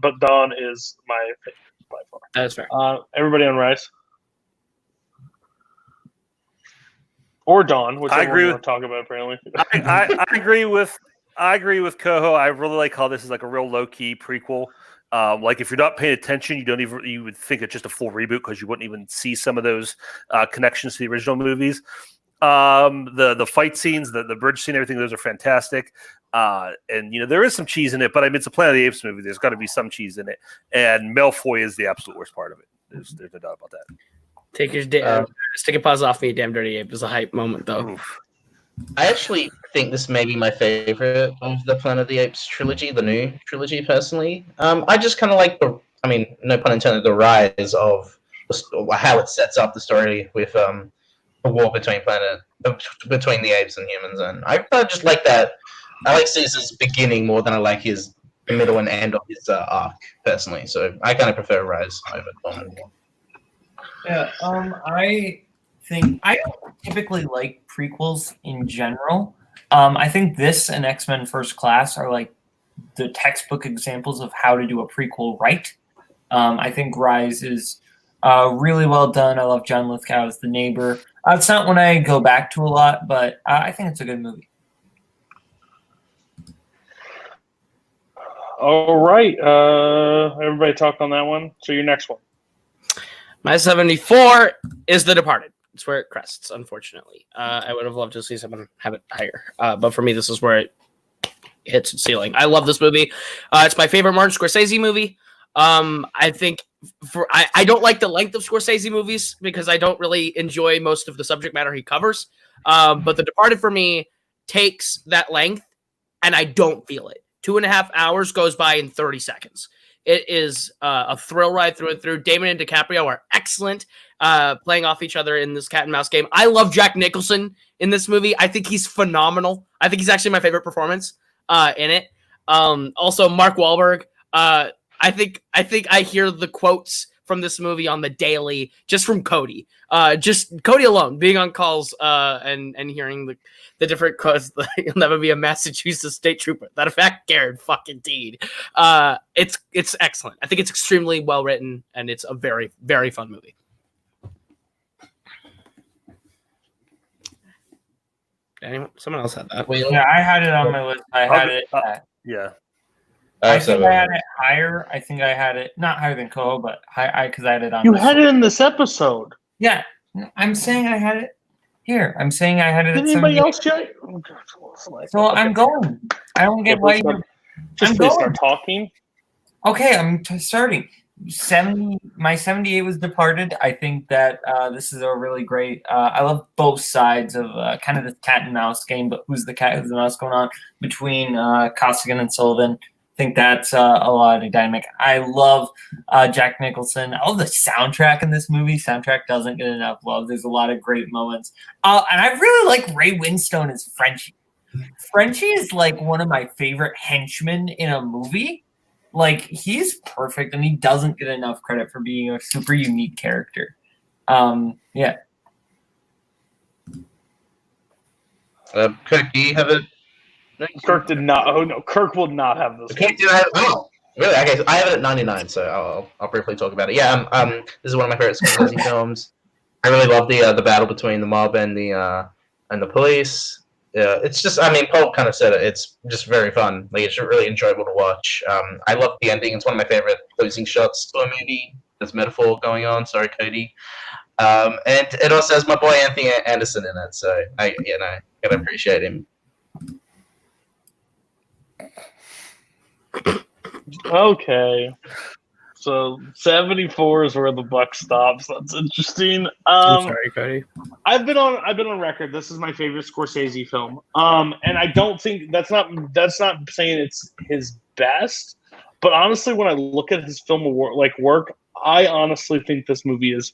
is my favorite by far. That's fair. Everybody on Rise or Dawn, whichever I agree one with, we're talking about. Apparently, I agree with Koho. I really like how this is like a real low key prequel. Like if you're not paying attention, you would think it's just a full reboot because you wouldn't even see some of those connections to the original movies. The fight scenes, the bridge scene, everything, those are fantastic. And there is some cheese in it, but I mean it's a Planet of the Apes movie. There's got to be some cheese in it, and Malfoy is the absolute worst part of it. There's no doubt about that. Take a pause off me, damn dirty ape. It was a hype moment though. Oof. I actually think this may be my favorite of the Planet of the Apes trilogy, the new trilogy, personally. I just kind of like no pun intended, the rise of how it sets up the story with the war between the apes and humans, and I just like that. I like Caesar's beginning more than I like his middle and end of his arc, personally. So I kind of prefer Rise over Dawn. Yeah, I think I don't typically like prequels in general. I think this and X-Men First Class are like the textbook examples of how to do a prequel right. I think Rise is really well done. I love John Lithgow as the neighbor. It's not one I go back to a lot, but I think it's a good movie. all right. Everybody talk on that one. So your next one. My 74 is The Departed. It's where it crests, unfortunately. I would have loved to see someone have it higher. But for me, this is where it hits its ceiling. I love this movie. It's my favorite Martin Scorsese movie. I think I don't like the length of Scorsese movies because I don't really enjoy most of the subject matter he covers. But The Departed for me takes that length and I don't feel it. 2.5 hours goes by in 30 seconds. It is a thrill ride through and through. Damon and DiCaprio are excellent playing off each other in this cat and mouse game. I love Jack Nicholson in this movie. I think he's phenomenal. I think he's actually my favorite performance in it. Also, Mark Wahlberg. I think I hear the quotes from this movie on the daily just from Cody. Just Cody alone, being on calls and hearing the different quotes. You'll never be a Massachusetts state trooper. That a fact, Garrett fucking deed. It's excellent. I think it's extremely well written and it's a very, very fun movie. Someone else had that. Yeah, I had it on my list. I had it. Yeah. I think I had it higher. I think I had it not higher than Koho, but because I had it on. You had it in this episode. Yeah, I'm saying I had it here. I'm saying I had it. Did anybody else check? So I'm going. I don't get why you're. Just please start talking. Okay, I'm starting. 70. My 78 was Departed. I think that this is a really great. I love both sides of kind of the cat and mouse game, but who's the cat, who's the mouse going on between Costigan and Sullivan. I think that's a lot of dynamic. I love Jack Nicholson. I love the soundtrack in this movie. Soundtrack doesn't get enough love. There's a lot of great moments. And I really like Ray Winstone as Frenchie. Frenchie is like one of my favorite henchmen in a movie. like, he's perfect, and he doesn't get enough credit for being a super unique character. Yeah. Kirk, do you have it? Kirk did not. Oh no, Kirk will not have this. Okay, really? Okay, so I have it at 99, so I'll briefly talk about it. Yeah, this is one of my favorite Scorsese films. I really love the battle between the mob and the police. It's just, I mean, Paul kind of said it. It's just very fun. Like, it's really enjoyable to watch. I love the ending. It's one of my favorite closing shots to a movie. There's metaphor going on. Sorry, Cody. And it also has my boy Anthony Anderson in it, so I gotta appreciate him. Okay. So 74 is where the buck stops. That's interesting. I'm sorry, Cody. I've been on record. This is my favorite Scorsese film. And I don't think that's not saying it's his best. But honestly, when I look at his film work, I honestly think this movie is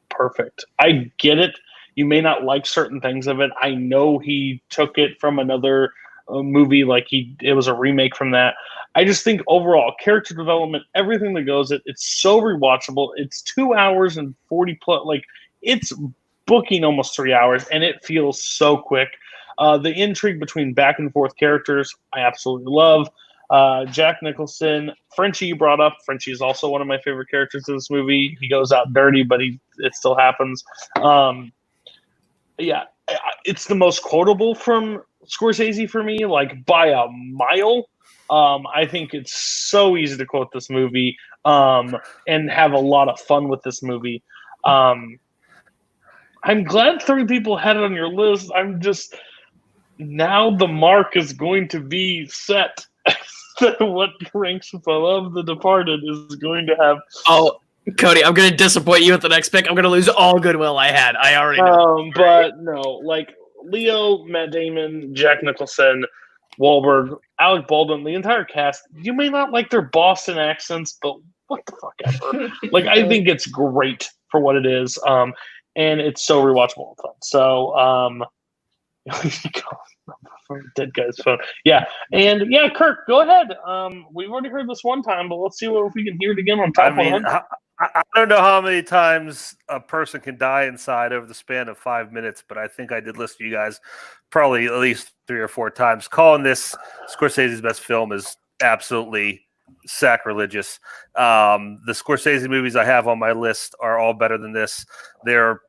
perfect. I get it. You may not like certain things of it. I know he took it from another movie, it was a remake from that. I just think overall character development, everything that goes it's so rewatchable. It's 2 hours and 40 plus, it's booking almost 3 hours, and it feels so quick. The intrigue between back and forth characters, I absolutely love. Jack Nicholson, Frenchie you brought up. Frenchie is also one of my favorite characters in this movie. He goes out dirty, but it still happens. Yeah, it's the most quotable from Scorsese for me, by a mile. I think it's so easy to quote this movie and have a lot of fun with this movie. I'm glad 3 people had it on your list. I'm just, now the mark is going to be set. What ranks above The Departed is going to have. Oh, Cody, I'm going to disappoint you at the next pick. I'm going to lose all goodwill I had. I already know. But no, Leo, Matt Damon, Jack Nicholson, Wahlberg, Alec Baldwin, the entire cast. You may not like their Boston accents, but what the fuck ever. I think it's great for what it is, and it's so rewatchable all the time. So, dead guy's phone. Yeah, and yeah, Kirk, go ahead. We've already heard this one time, but let's see if we can hear it again on top 100. I don't know how many times a person can die inside over the span of 5 minutes, but I think I did listen to you guys probably at least 3 or 4 times. Calling this Scorsese's best film is absolutely sacrilegious. The Scorsese movies I have on my list are all better than this. There are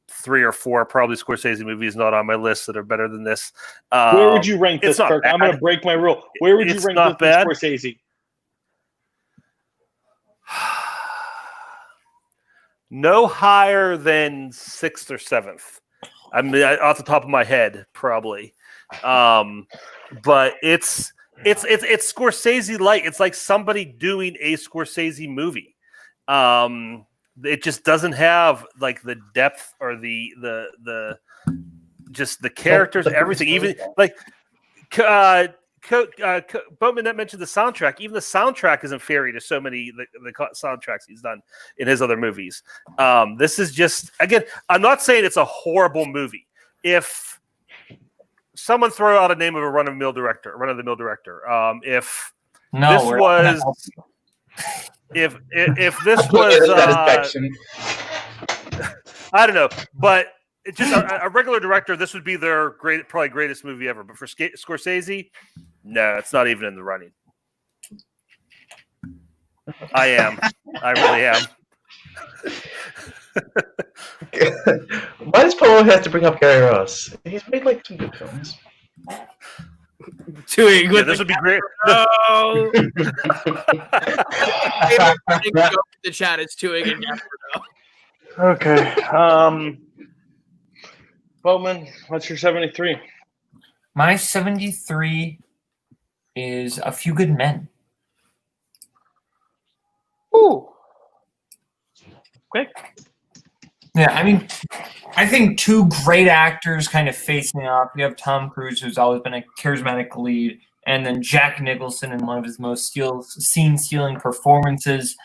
3 or 4 probably Scorsese movies not on my list that are better than this. Where would you rank this, Kirk? I'm going to break my rule. Where would you rank this Scorsese? No higher than 6th or 7th. I mean, off the top of my head, probably. But it's Scorsese light. It's like somebody doing a Scorsese movie. It just doesn't have the depth or the just the characters, everything. Even Boatman that mentioned the soundtrack. Even the soundtrack is inferior to so many the soundtracks he's done in his other movies. This is just, again, I'm not saying it's a horrible movie. If someone throw out a name of a run-of-the-mill director, if this was I don't know, but it's just a regular director, this would be their probably greatest movie ever. But for Scorsese, no, it's not even in the running. I really am. Why does Paul have to bring up Gary Ross? He's made some good films. Twohig, yeah, this would be great. No. The chat is Twohig and Okay. Boatman, what's your 73? My 73 is A Few Good Men. Ooh. Okay. Yeah, I mean, I think 2 great actors kind of facing off. You have Tom Cruise, who's always been a charismatic lead, and then Jack Nicholson in one of his most scene-stealing performances.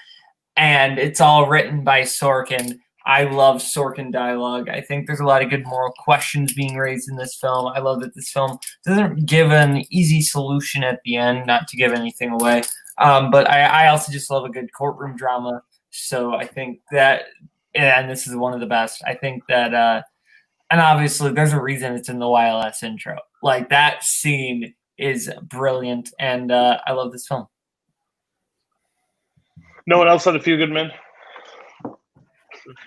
And it's all written by Sorkin. I love Sorkin dialogue. I think there's a lot of good moral questions being raised in this film. I love that this film doesn't give an easy solution at the end, not to give anything away. But I also just love a good courtroom drama. So I think that, and this is one of the best. I think that, and obviously there's a reason it's in the YLS intro. Like that scene is brilliant, and I love this film. No one else had A Few Good Men?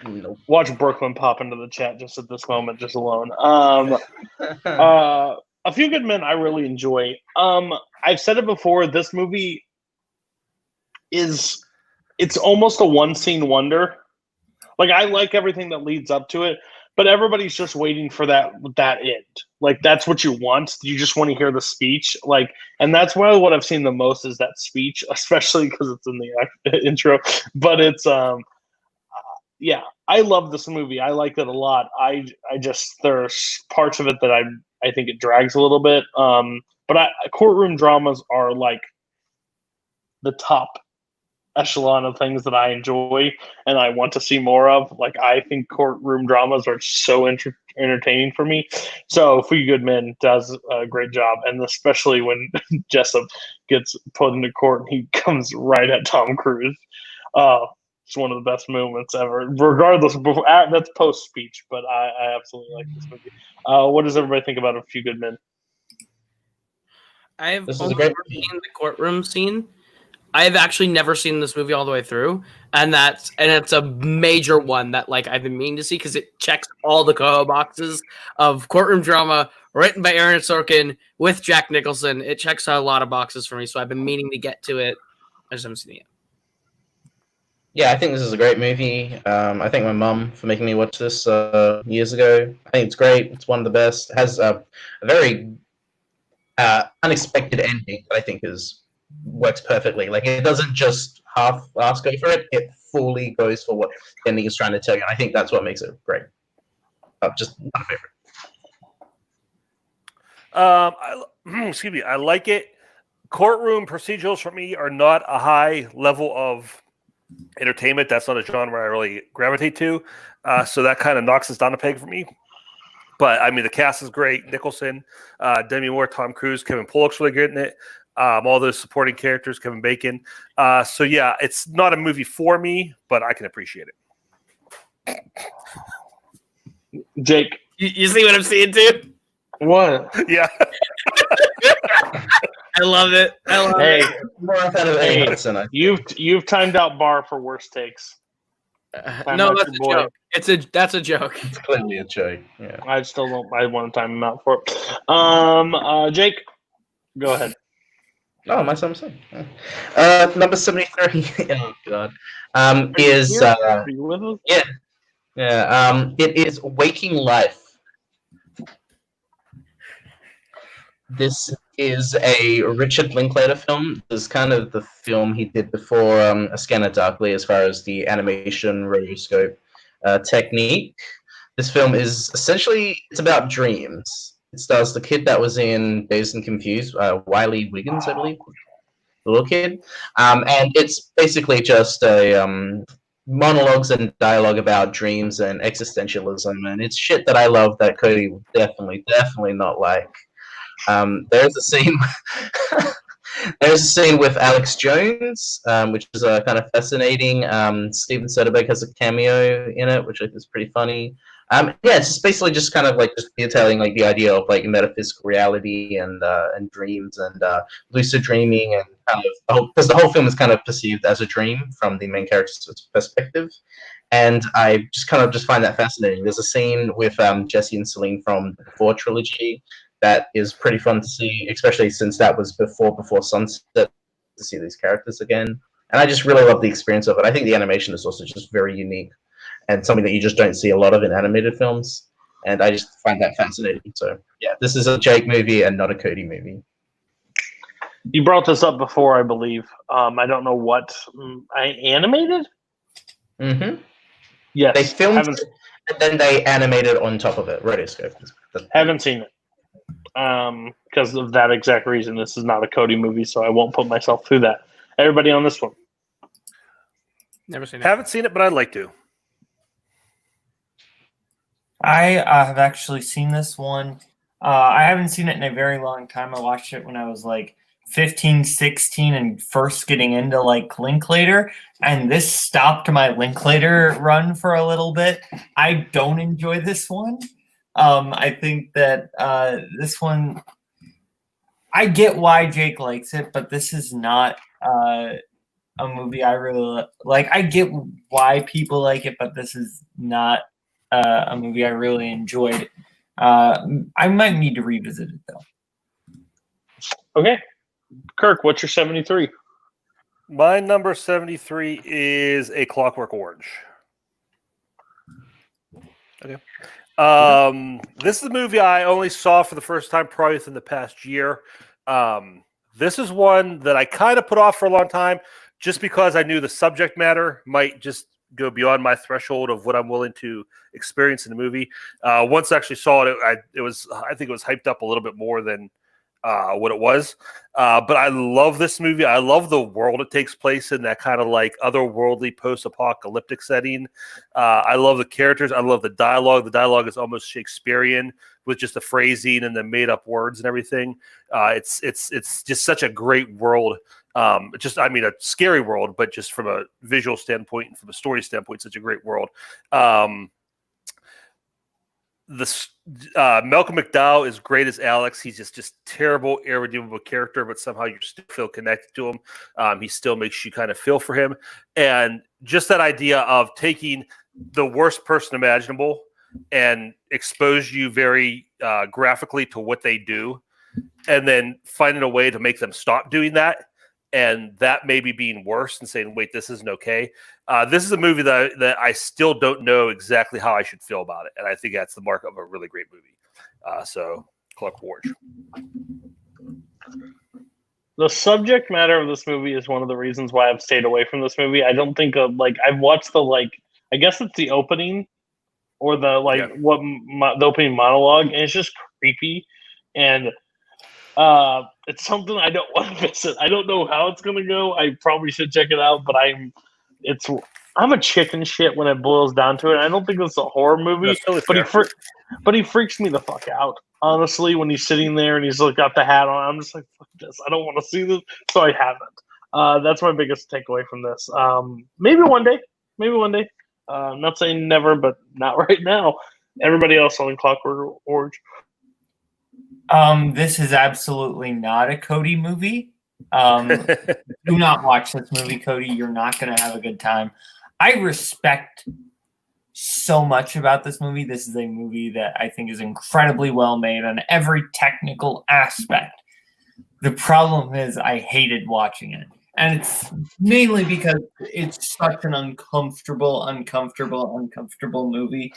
Nope. Watch Brooklyn pop into the chat just at this moment, just alone. A Few Good Men I really enjoy. I've said it before, this movie it's almost a one-scene wonder. Like, I like everything that leads up to it, but everybody's just waiting for that end. Like, that's what you want. You just want to hear the speech. Like, and that's why what I've seen the most is that speech, especially because it's in the intro. But it's yeah, I love this movie. I like it a lot. I just, there's parts of it that I think it drags a little bit. But courtroom dramas are like the top echelon of things that I enjoy and I want to see more of. Like, I think courtroom dramas are so entertaining for me. So Few Good Men does a great job, and especially when Jessup gets put into court and he comes right at Tom Cruise. It's one of the best moments ever, regardless of that's post speech, but I absolutely like this movie. What does everybody think about A Few Good Men? I've only seen the courtroom scene. I've actually never seen this movie all the way through, and it's a major one that like I've been meaning to see because it checks all the Koho boxes of courtroom drama written by Aaron Sorkin with Jack Nicholson. It checks a lot of boxes for me, so I've been meaning to get to it. I just haven't seen it yet. Yeah, I think this is a great movie. I thank my mum for making me watch this years ago. I think it's great. It's one of the best. It has a very unexpected ending that I think works perfectly. Like, it doesn't just half-ass go for it. It fully goes for what the ending is trying to tell you. And I think that's what makes it great. Just my favorite. Excuse me. I like it. Courtroom procedurals for me are not a high level of entertainment. That's not a genre I really gravitate to. So that kind of knocks us down a peg for me. But I mean, the cast is great. Nicholson, Demi Moore, Tom Cruise, Kevin Pollak's really good in it. All those supporting characters, Kevin Bacon. So yeah, it's not a movie for me, but I can appreciate it. Jake, you see what I'm seeing too? What? Yeah. I love it. Hey, you've timed out Barr for worst takes. No, that's a joke. That's a joke. It's clearly a joke. Yeah. I still don't. I want to time him out for it. Jake, go ahead. Oh, my son. Number 73. Oh God. Is Are you with us? yeah. It is Waking Life. This is a Richard Linklater film. This is kind of the film he did before A Scanner Darkly as far as the animation rotoscope technique. This film is essentially, it's about dreams. It stars the kid that was in Dazed and Confused, Wiley Wiggins, I believe, the little kid. And it's basically just a monologues and dialogue about dreams and existentialism. And it's shit that I love that Cody would definitely not like. There's a scene. There's a scene with Alex Jones, which is kind of fascinating. Steven Soderbergh has a cameo in it, which I think is pretty funny. Yeah, it's just basically just kind of like just detailing like the idea of like metaphysical reality and dreams and lucid dreaming and kind of because the whole film is kind of perceived as a dream from the main character's perspective. And I just kind of find that fascinating. There's a scene with Jesse and Celine from the Before trilogy that is pretty fun to see, especially since that was before Sunset, to see these characters again. And I just really love the experience of it. I think the animation is also just very unique and something that you just don't see a lot of in animated films. And I just find that fascinating. So, yeah, this is a Jake movie and not a Cody movie. You brought this up before, I believe. I don't know what. Animated? Mm-hmm. Yes. They filmed it, and then they animated on top of it. Rotoscope. Haven't seen it. Because of that exact reason. This is not a Cody movie, so I won't put myself through that. Everybody on this one? Never seen it. Haven't seen it, but I'd like to. I have actually seen this one. I haven't seen it in a very long time. I watched it when I was like 15, 16 and first getting into like Linklater, and this stopped my Linklater run for a little bit. I don't enjoy this one. I think that this one, I get why Jake likes it, but this is not a movie I really like. I get why people like it, but this is not a movie I really enjoyed. I might need to revisit it though. Okay. Kirk, what's your 73? My number 73 is A Clockwork Orange. Okay. This is a movie I only saw for the first time probably within the past year. This is one that I kind of put off for a long time just because I knew the subject matter might just go beyond my threshold of what I'm willing to experience in the movie. Once I actually saw it, I think it was hyped up a little bit more than what it was. But I love this movie. I love the world it takes place in, that kind of like otherworldly post-apocalyptic setting. I love the characters. I love the dialogue. The dialogue is almost Shakespearean with just the phrasing and the made-up words and everything. It's just such a great world. A scary world, but just from a visual standpoint and from a story standpoint, such a great world. Malcolm McDowell is great as Alex. He's just terrible, irredeemable character, but somehow you still feel connected to him. He still makes you kind of feel for him. And just that idea of taking the worst person imaginable and expose you very graphically to what they do, and then finding a way to make them stop doing that, and that maybe being worse and saying, wait, this isn't okay. This is a movie that I still don't know exactly how I should feel about it. And I think that's the mark of a really great movie. So, Clockwork Orange. The subject matter of this movie is one of the reasons why I've stayed away from this movie. I don't think I've watched I guess it's the opening or the opening monologue, and it's just creepy. And it's something I don't want to miss it. I don't know how it's gonna go. I probably should check it out, but I'm a chicken shit when it boils down to it. I don't think it's a horror movie, totally but he freaks me the fuck out. Honestly, when he's sitting there and he's got the hat on, I'm just like, fuck this. I don't want to see this, so I haven't. That's my biggest takeaway from this. Maybe one day. I'm not saying never, but not right now. Everybody else on Clockwork Orange. This is absolutely not a Cody movie. Do not watch this movie, Cody. You're not going to have a good time. I respect so much about this movie. This is a movie that I think is incredibly well made on every technical aspect. The problem is I hated watching it. And it's mainly because it's such an uncomfortable movie.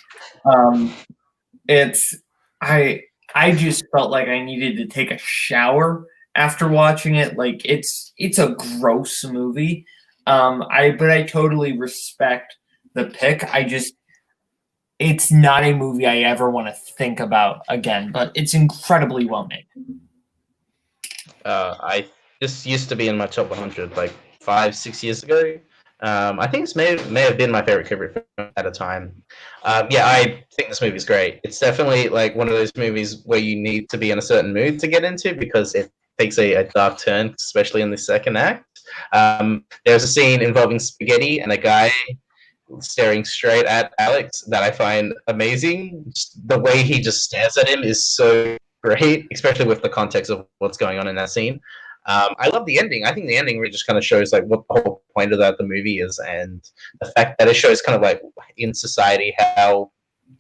I just felt like I needed to take a shower after watching it. Like it's a gross movie. But I totally respect the pick. It's not a movie I ever want to think about again, but it's incredibly well made. This used to be in my top 100 like 5-6 years ago. I think this may have been my favorite Kubrick film at a time. I think this movie is great. It's definitely like one of those movies where you need to be in a certain mood to get into because it takes a dark turn, especially in the second act. There's a scene involving spaghetti and a guy staring straight at Alex that I find amazing. Just the way he just stares at him is so great, especially with the context of what's going on in that scene. I love the ending. I think the ending really just kind of shows like what the whole point of the movie is, and the fact that it shows kind of like in society how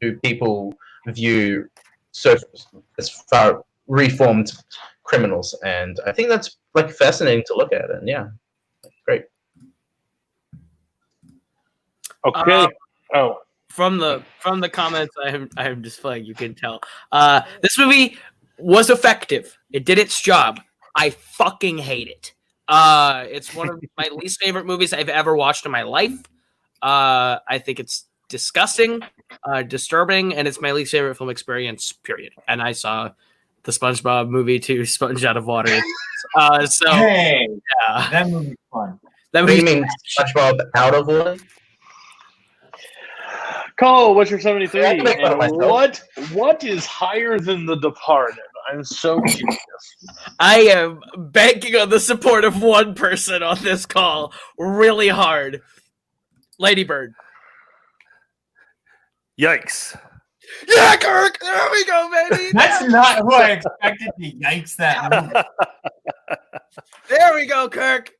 do people view as far reformed criminals, and I think that's like fascinating to look at. And yeah, great. Okay. From the comments I have displayed, you can tell this movie was effective. It did its job. I fucking hate it. It's one of my least favorite movies I've ever watched in my life. I think it's disgusting, disturbing, and it's my least favorite film experience, period. And I saw the SpongeBob movie too, Sponge Out of Water. Hey, yeah. That movie's fun. What do you mean SpongeBob Out of Water? Cole, what's your 73? And what is higher than The Departed? I'm so curious. I am banking on the support of one person on this call really hard. Lady Bird. Yikes. Yeah, Kirk! There we go, baby! That's not who I expected to yikes that movie. There we go, Kirk!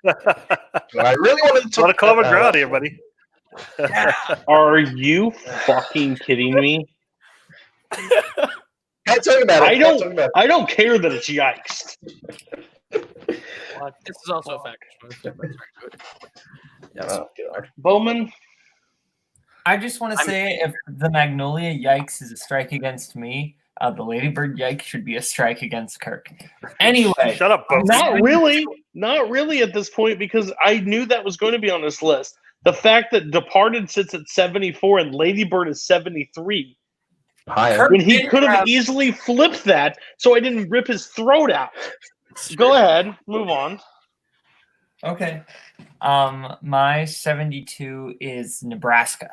I really wanted to A lot of common ground here, buddy. Are you fucking kidding me? Can't talk about it. I don't care that it's yikes. This is also a fact. Yes. Oh, God. Bowman? I just want to say, if the Magnolia yikes is a strike against me, the Ladybird yikes should be a strike against Kirk. Anyway, Shut up, Bo. Not really at this point, because I knew that was going to be on this list. The fact that Departed sits at 74 and Ladybird is 73, Higher. when he could have easily flipped that, so I didn't rip his throat out. Go ahead, move on. Okay. My 72 is Nebraska.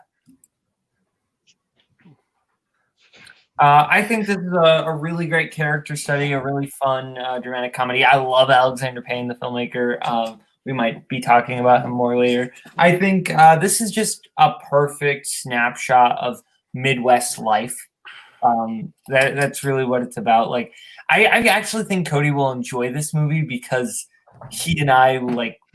I think this is a really great character study, a really fun dramatic comedy. I love Alexander Payne, the filmmaker. We might be talking about him more later. I think this is just a perfect snapshot of Midwest life. That's really what it's about. Like, I actually think Cody will enjoy this movie because he and I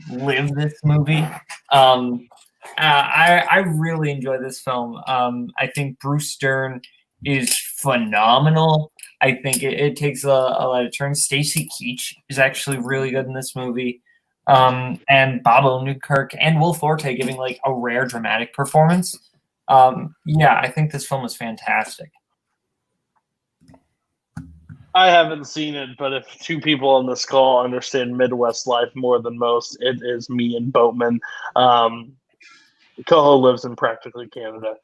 live this movie. I really enjoy this film. I think Bruce Dern is phenomenal. I think it takes a lot of turns. Stacy Keach is actually really good in this movie. And Bob Odenkirk and Will Forte giving a rare dramatic performance. Yeah, I think this film is fantastic. I haven't seen it, but if two people on this call understand Midwest life more than most, it is me and Boatman. Koho lives in practically Canada,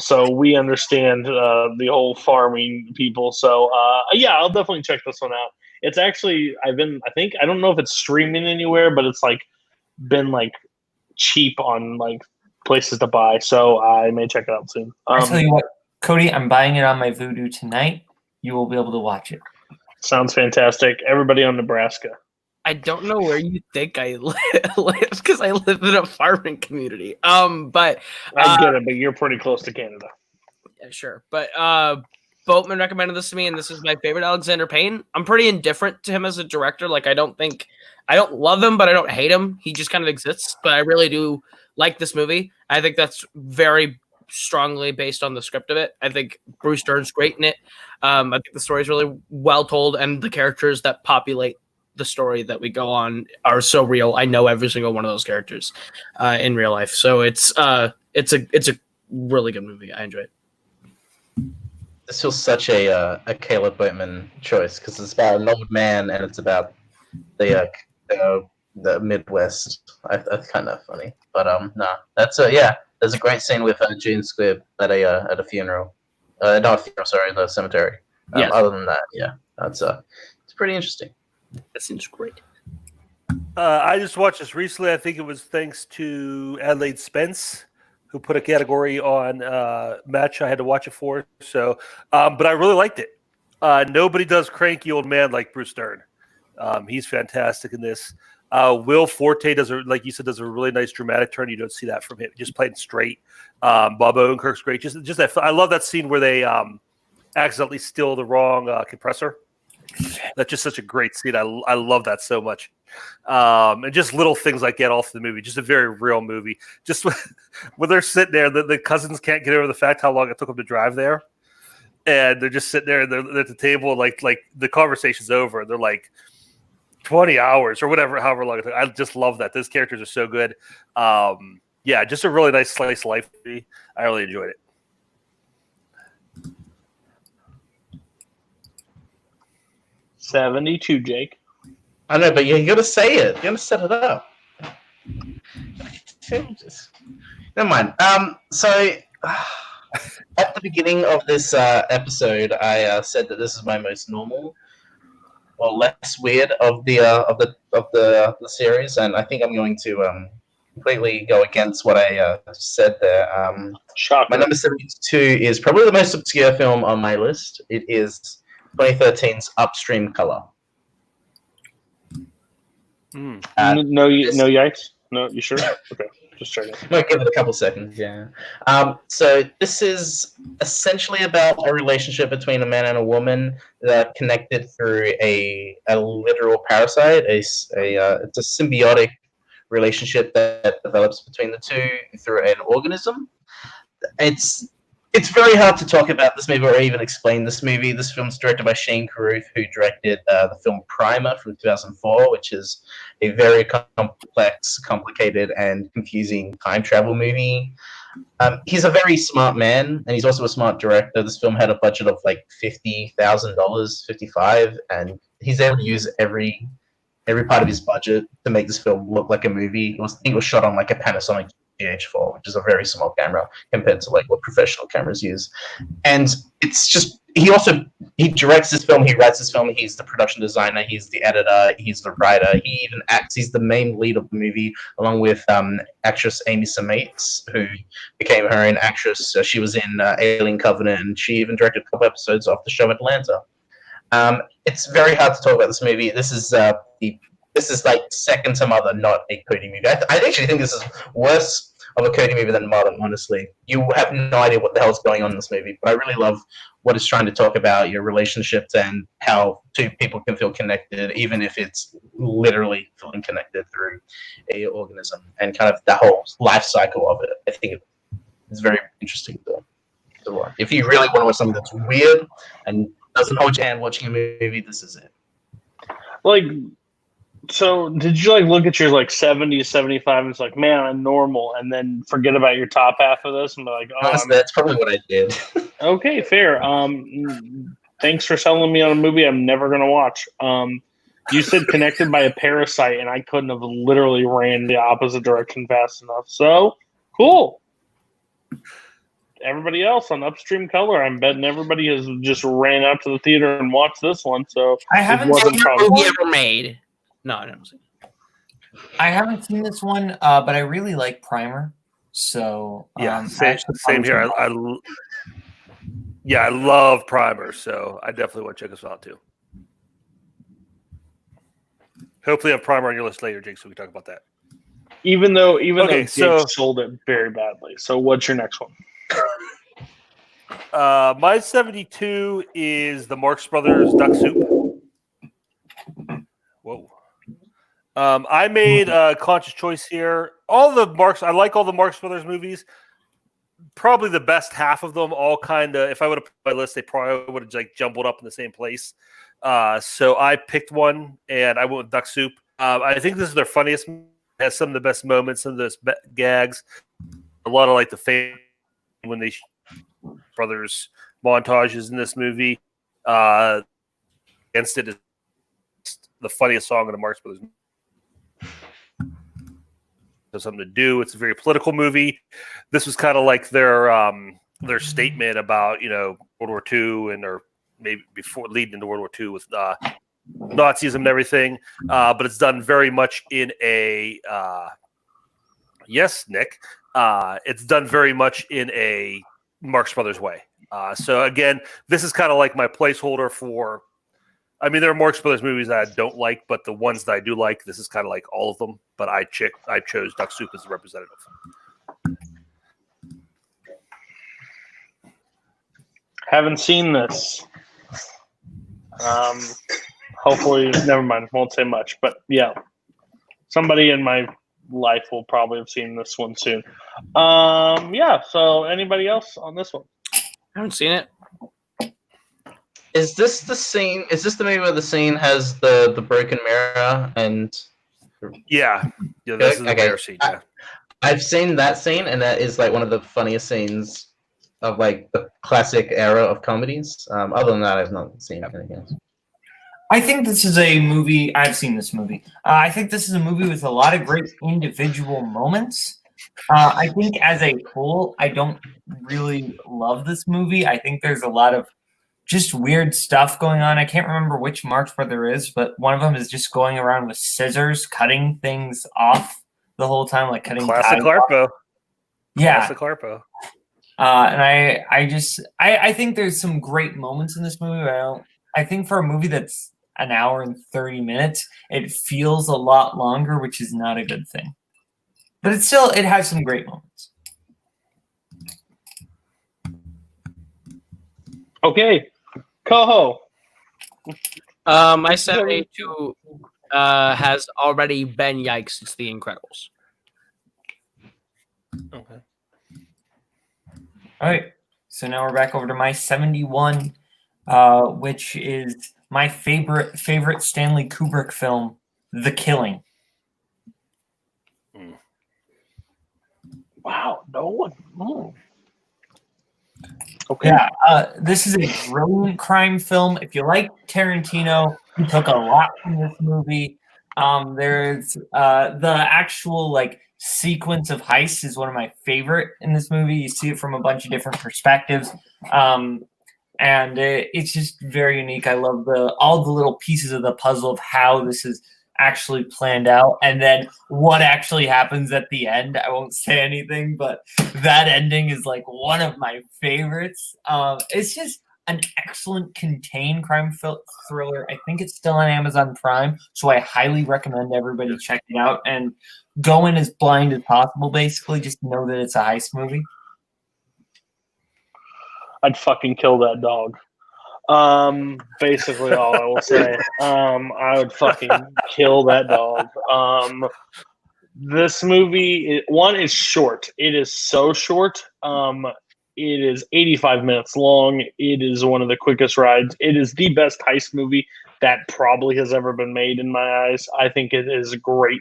so we understand the whole farming people. So yeah, I'll definitely check this one out. It's actually I don't know if it's streaming anywhere, but it's been cheap on places to buy, so I may check it out soon. I tell you what, Cody, I'm buying it on my Vudu tonight. You will be able to watch it. Sounds fantastic. Everybody on Nebraska. I don't know where you think I live because I live in a farming community. But I get it, but you're pretty close to Canada. Yeah, sure. But Boatman recommended this to me, and this is my favorite Alexander Payne. I'm pretty indifferent to him as a director. I don't love him, but I don't hate him. He just kind of exists. But I really do like this movie. I think that's very strongly based on the script of it. I think Bruce Dern's great in it. I think the story is really well told, and the characters that populate the story that we go on are so real. I know every single one of those characters in real life. So it's a really good movie. I enjoy it. This feels such a Kaleb Boatman choice because it's about an old man and it's about the Midwest. That's kind of funny, but that's there's a great scene with June Squibb at a funeral. Not a funeral, sorry, the cemetery. Yes. Other than that, yeah, that's it's pretty interesting. That seems great. I just watched this recently. I think it was thanks to Adelaide Spence, who put a category on match I had to watch it for. So, but I really liked it. Nobody does cranky old man like Bruce Dern. He's fantastic in this. Will Forte like you said, does a really nice dramatic turn. You don't see that from him. Just playing straight. Bob Odenkirk's great. Just that. I love that scene where they accidentally steal the wrong compressor. That's just such a great scene. I love that so much. And just little things like that all through the movie. Just a very real movie. Just when they're sitting there, the cousins can't get over the fact how long it took them to drive there. And they're just sitting there and they're at the table, like the conversation's over. They're like 20 hours or whatever, however long it took. I just love that. Those characters are so good. Yeah, just a really nice slice of life movie. I really enjoyed it. $72, Jake. I know, but you got to say it. You got to set it up. Never mind. So at the beginning of this episode, I said that this is my most normal or less weird of the series, and I think I'm going to completely go against what I said there. Shocker. My number 72 is probably the most obscure film on my list. It is 2013's Upstream Color. No, no yikes. No, you sure? Okay, just checking. Might give it a couple seconds. Yeah. So this is essentially about a relationship between a man and a woman that connected through a literal parasite. It's a symbiotic relationship that develops between the two through an organism. It's very hard to talk about this movie or even explain this movie. This film's directed by Shane Carruth, who directed the film Primer from 2004, which is a very complex, complicated, and confusing time travel movie. He's a very smart man, and he's also a smart director. This film had a budget of like $50,000, $55,000, and he's able to use every part of his budget to make this film look like a movie. I think it was shot on like a Panasonic GH4, which is a very small camera compared to like what professional cameras use. And it's just he directs this film, he writes this film, he's the production designer, he's the editor, he's the writer, he even acts. He's the main lead of the movie, along with actress Amy Samates, who became her own actress. She was in Alien Covenant, and she even directed a couple episodes of the show Atlanta. It's very hard to talk about this movie. This is like second to Mother, not a Cody movie. I actually think this is worse of a Cody movie than Mother, honestly. You have no idea what the hell's going on in this movie, but I really love what it's trying to talk about, your relationships and how two people can feel connected, even if it's literally feeling connected through a organism, and kind of the whole life cycle of it. I think it's very interesting to watch. If you really want to watch something that's weird and doesn't hold your hand watching a movie, this is it. Like, so did you like look at your like 70 to 75 and it's like, man, I'm normal, and then forget about your top half of this and be like, oh, that's probably what I did. Okay, fair. Thanks for selling me on a movie I'm never gonna watch. You said connected by a parasite, and I couldn't have literally ran the opposite direction fast enough. So cool. Everybody else on Upstream Color, I'm betting everybody has just ran out to the theater and watched this one. So I haven't seen a movie ever made. No, I haven't seen it. I haven't seen this one, but I really like Primer. So yeah, same here. I love Primer, so I definitely want to check this out too. Hopefully, I have Primer on your list later, Jake, so we can talk about that. Even though Jake sold it very badly. So what's your next one? My 72 is the Marx Brothers Duck Soup. Whoa. I made a conscious choice here. I like all the Marx Brothers movies. Probably the best half of them all kind of, if I would have put my list, they probably would have like jumbled up in the same place. So I picked one, and I went with Duck Soup. I think this is their funniest. It has some of the best moments, some of those gags. A lot of like the fame when they brothers montages in this movie. Against it is the funniest song in the Marx Brothers movie. There's something to do. It's a very political movie. This was kind of like their statement about World War II or maybe before leading into World War II with Nazism and everything. But it's done very much in a yes, Nick. It's done very much in a Marx Brothers way. So again, this is kind of like my placeholder for. I mean, there are Marx Brothers movies that I don't like, but the ones that I do like, this is kind of like all of them. But I chose Duck Soup as the representative. Haven't seen this. Hopefully, never mind. Won't say much, but yeah, somebody in my life will probably have seen this one soon. Yeah. So, anybody else on this one? I haven't seen it. Is this the scene? Is this the movie where the scene has the broken mirror and? Yeah, this is the mirror scene. Yeah. I've seen that scene, and that is like one of the funniest scenes of like the classic era of comedies. Other than that, I've not seen anything else. I think this is a movie. I've seen this movie. I think this is a movie with a lot of great individual moments. I think as a whole, I don't really love this movie. I think there's a lot of just weird stuff going on. I can't remember which Marx Brother is, but one of them is just going around with scissors, cutting things off the whole time, like cutting. Classic Harpo. Yeah. Classic Harpo. And I think there's some great moments in this movie. But I think for a movie that's an hour and 30 minutes, it feels a lot longer, which is not a good thing. But it has some great moments. Okay, Koho. My 72 has already been yikes. It's The Incredibles. Okay. All right. So now we're back over to my 71, which is my favorite Stanley Kubrick film, The Killing. Wow, no one. Okay. Yeah, this is a brilliant crime film. If you like Tarantino, he took a lot from this movie. There's the actual sequence of heists is one of my favorite in this movie. You see it from a bunch of different perspectives, and it's just very unique. I love all the little pieces of the puzzle of how this is actually planned out, and then what actually happens at the end. I won't say anything, but that ending is one of my favorites. It's just an excellent contained crime thriller. I think it's still on Amazon Prime, so I highly recommend everybody check it out and go in as blind as possible. Basically, just know that it's a heist movie. I'd fucking kill that dog. Basically all I will say. I would fucking kill that dog. This movie, one is short. It is so short. It is 85 minutes long. It is one of the quickest rides. It is the best heist movie that probably has ever been made in my eyes. I think it is great.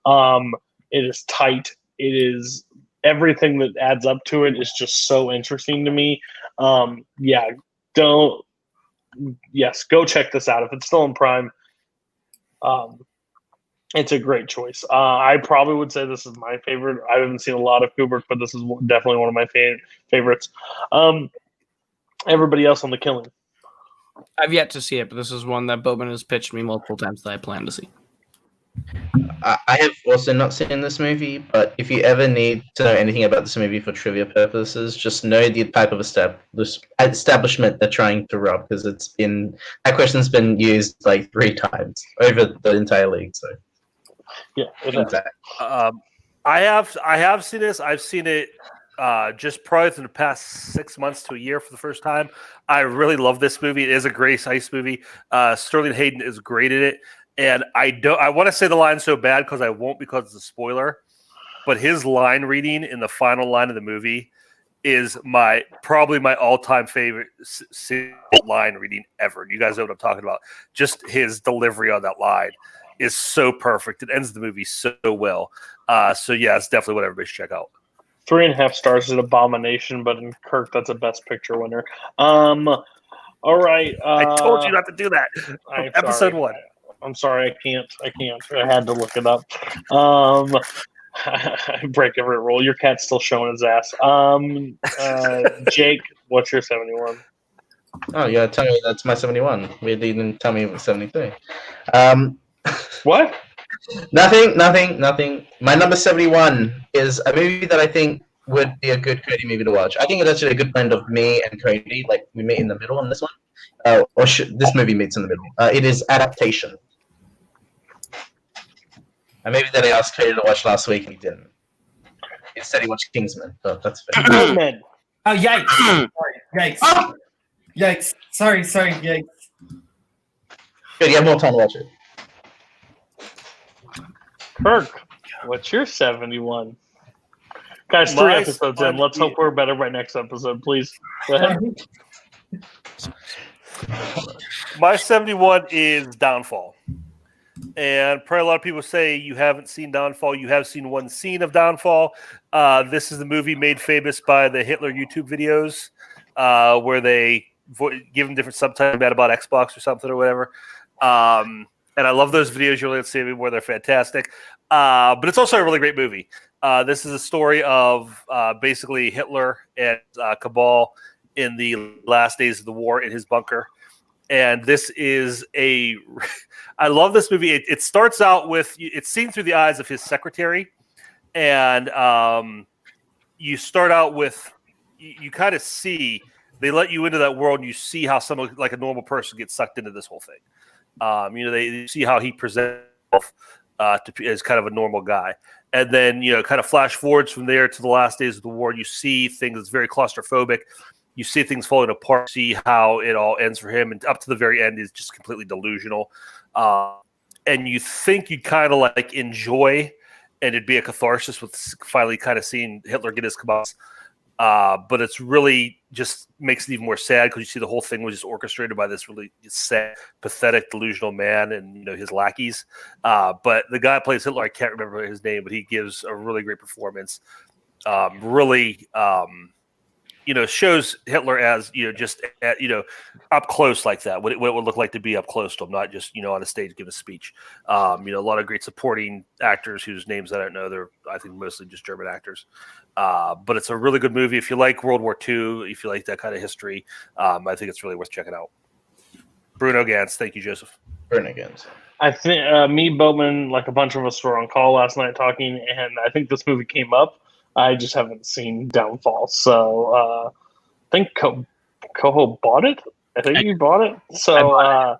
It is tight. It is everything that adds up to it is just so interesting to me. Go check this out if it's still in Prime. It's a great choice. I probably would say this is my favorite. I haven't seen a lot of Kubrick, but this is definitely one of my favorites. Everybody else on The Killing? I've yet to see it, but this is one that Boatman has pitched me multiple times that I plan to see. I have also not seen this movie, but if you ever need to know anything about this movie for trivia purposes, just know the type of establishment they're trying to rob, because that question's been used 3 times over the entire league. So yeah, I have seen this. I've seen it just probably in the past 6 months to a year for the first time. I really love this movie. It is a great heist movie. Sterling Hayden is great in it. And I want to say the line so bad because I won't, because it's a spoiler. But his line reading in the final line of the movie is probably my all-time favorite line reading ever. You guys know what I'm talking about. Just his delivery on that line is so perfect. It ends the movie so well. So yeah, it's definitely what everybody should check out. 3.5 stars is an abomination, but in Kirk, that's a Best Picture winner. All right. I told you not to do that. Episode 1. I'm sorry, I can't. I had to look it up. I break every rule. Your cat's still showing his ass. Jake, what's your 71? Oh, you gotta tell me that's my 71. You didn't tell me it was 73. What? Nothing. My number 71 is a movie that I think would be a good Cody movie to watch. I think it's actually a good blend of me and Cody. We meet in the middle on this one. This movie meets in the middle. It is Adaptation. A movie that I asked Cody to watch last week and he didn't. He said he watched Kingsman, but that's fair. Boatman. Oh, yikes. Sorry, yikes. Oh! Yikes. Sorry, yikes. Good, you have more time to watch it. Kirk, what's your 71? Guys, 3 episodes in. Let's hope we're better by next episode, please. Go ahead. My 71 is Downfall. And probably a lot of people say you haven't seen Downfall. You have seen one scene of Downfall. This is the movie made famous by the Hitler YouTube videos where they give them different subtitles about Xbox or something or whatever. And I love those videos. You'll see where they're fantastic. But it's also a really great movie. This is a story of basically Hitler and Cabal in the last days of the war in his bunker. And this is I love this movie. It starts out with, it's seen through the eyes of his secretary. And you start out with, you kind of see They let you into that world, and you see how someone like a normal person gets sucked into this whole thing. They see how he presents himself as kind of a normal guy. And then, kind of flash forwards from there to the last days of the war. You see things that's very claustrophobic. You see things falling apart. See how it all ends for him. And up to the very end is just completely delusional. And you think you'd kind of like enjoy, and it'd be a catharsis with finally kind of seeing Hitler get his comeuppance. But it's really just makes it even more sad because you see the whole thing was just orchestrated by this really sad, pathetic, delusional man and his lackeys. But the guy who plays Hitler, I can't remember his name, but he gives a really great performance. Shows Hitler as just at, up close like that. What it would look like to be up close to him, not just on a stage giving a speech. A lot of great supporting actors whose names I don't know. They're I think mostly just German actors. But it's a really good movie if you like World War II. If you like that kind of history, I think it's really worth checking out. Bruno Gantz, thank you, Joseph. Bruno Gantz. I think me, Boatman, like a bunch of us were on call last night talking, and I think this movie came up. I just haven't seen Downfall, so I think Koho bought it. I think you bought it. So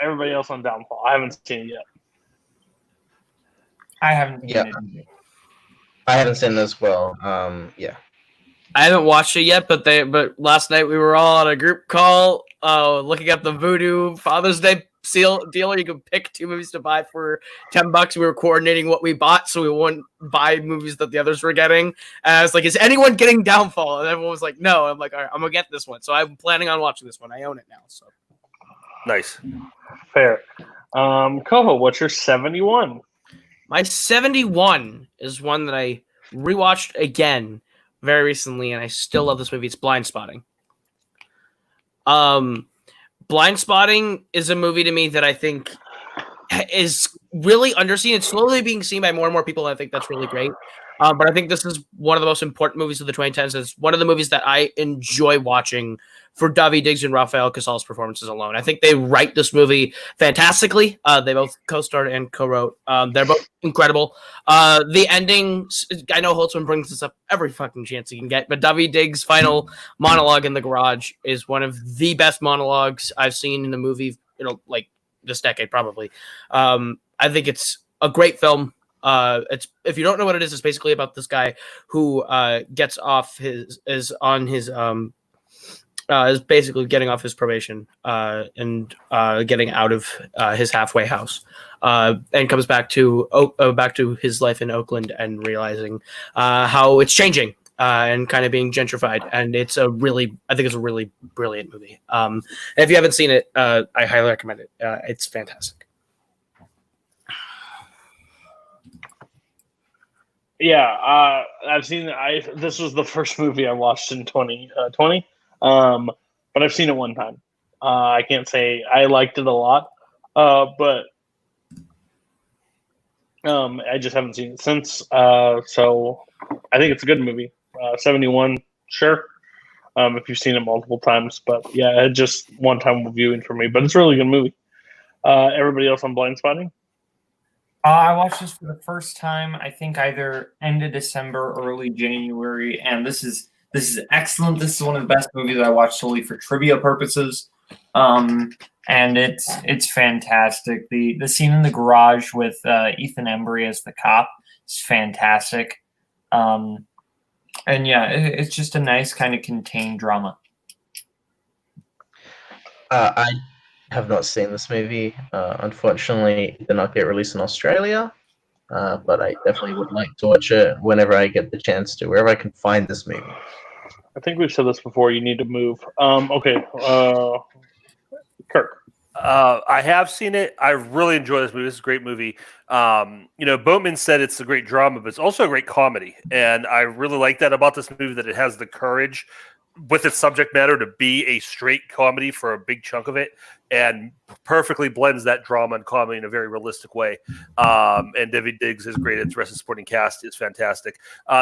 everybody else on Downfall, I haven't seen it yet. I haven't seen it either. I haven't seen it as well. Yeah. I haven't watched it yet, but last night we were all on a group call looking at the Voodoo Father's Day deal. You could pick 2 movies to buy for $10. We were coordinating what we bought so we wouldn't buy movies that the others were getting. And I was like, is anyone getting Downfall? And everyone was like, no. I'm like, all right, I'm going to get this one. So I'm planning on watching this one. I own it now. So nice. Fair. Koho, what's your 71? My 71 is one that I rewatched again very recently, and I still love this movie. It's Blind Spotting. Blind Spotting is a movie to me that I think is really underseen. It's slowly being seen by more and more people. And I think that's really great. But I think this is one of the most important movies of the 2010s. It's one of the movies that I enjoy watching for Daveed Diggs and Rafael Cassal's performances alone. I think they write this movie fantastically. They both co-starred and co-wrote. They're both incredible. The ending, I know Holtzman brings this up every fucking chance he can get, but Daveed Diggs' final monologue in the garage is one of the best monologues I've seen in a movie, like this decade probably. I think it's a great film. It's if you don't know what it is basically about this guy who gets off is basically getting off his probation and getting out of his halfway house and comes back to his life in Oakland and realizing how it's changing and kind of being gentrified. And I think it's a really brilliant movie. If you haven't seen it, I highly recommend it. It's fantastic. Yeah, I've seen. This was the first movie I watched in 2020, but I've seen it one time. I can't say I liked it a lot, but I just haven't seen it since. So I think it's a good movie. 71, sure. If you've seen it multiple times, but yeah, just one time viewing for me. But it's a really good movie. Everybody else on Blind Spotting? I watched this for the first time, I think either end of December, early January, and this is excellent. This is one of the best movies I watched solely for trivia purposes, and it's fantastic. The scene in the garage with Ethan Embry as the cop is fantastic, and yeah, it's just a nice kind of contained drama. I have not seen this movie. Unfortunately, it did not get released in Australia, but I definitely would like to watch it whenever I get the chance to, wherever I can find this movie. I think we've said this before. You need to move. Okay. Kirk. I have seen it. I really enjoy this movie. This is a great movie. Boatman said it's a great drama, but it's also a great comedy. And I really like that about this movie, that it has the courage with its subject matter to be a straight comedy for a big chunk of it, and perfectly blends that drama and comedy in a very realistic way. And Daveed Diggs is great. Its rest of the supporting cast is fantastic.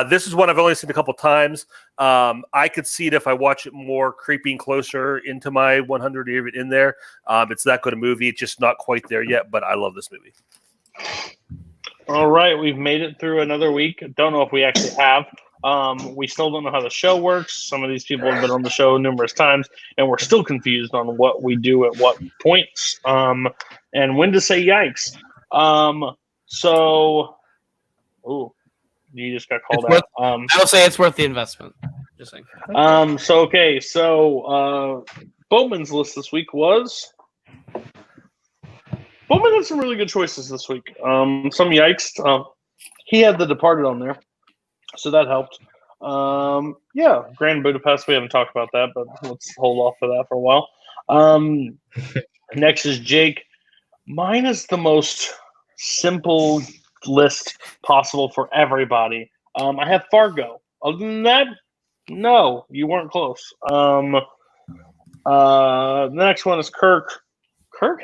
This is one I've only seen a couple times. I could see it if I watch it more, creeping closer into my 100 even in there. It's that good a movie. It's just not quite there yet, but I love this movie. All right, we've made it through another week. Don't know if we actually have. We still don't know how the show works. Some of these people have been on the show numerous times, and we're still confused on what we do at what points, and when to say yikes. Ooh, you just got called out. I will say it's worth the investment. Just saying. Boatman's list this week was. Boatman had some really good choices this week. Some yikes. He had The Departed on there, so that helped. Grand Budapest. We haven't talked about that, but let's hold off for that for a while. Next is Jake. Mine is the most simple list possible for everybody. I have Fargo. Other than that, no, you weren't close. The next one is Kirk. Kirk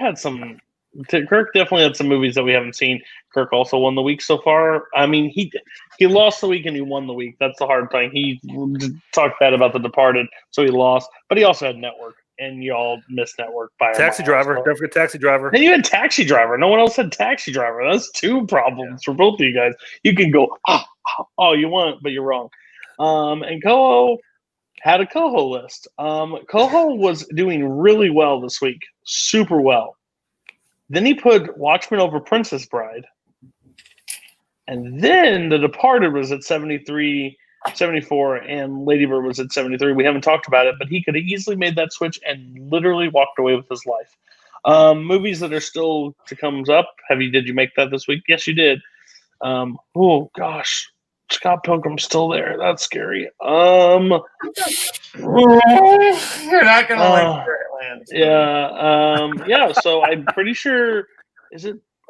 definitely had some movies that we haven't seen. Kirk also won the week so far. I mean, he lost the week and he won the week. That's the hard thing. He talked bad about The Departed, so he lost. But he also had Network, and y'all missed Network by Taxi Driver. Don't forget Taxi Driver. And you had Taxi Driver. No one else had Taxi Driver. That's two problems for both of you guys. You can go, you want, but you're wrong. And Koho had a Koho list. Koho was doing really well this week. Super well. Then he put Watchmen over Princess Bride. And then The Departed was at 73, 74, and Lady Bird was at 73. We haven't talked about it, but he could have easily made that switch and literally walked away with his life. Movies that are still to come up. Did you make that this week? Yes, you did. Oh, gosh. Scott Pilgrim's still there. That's scary. You're not going to like where it lands. So I'm pretty sure,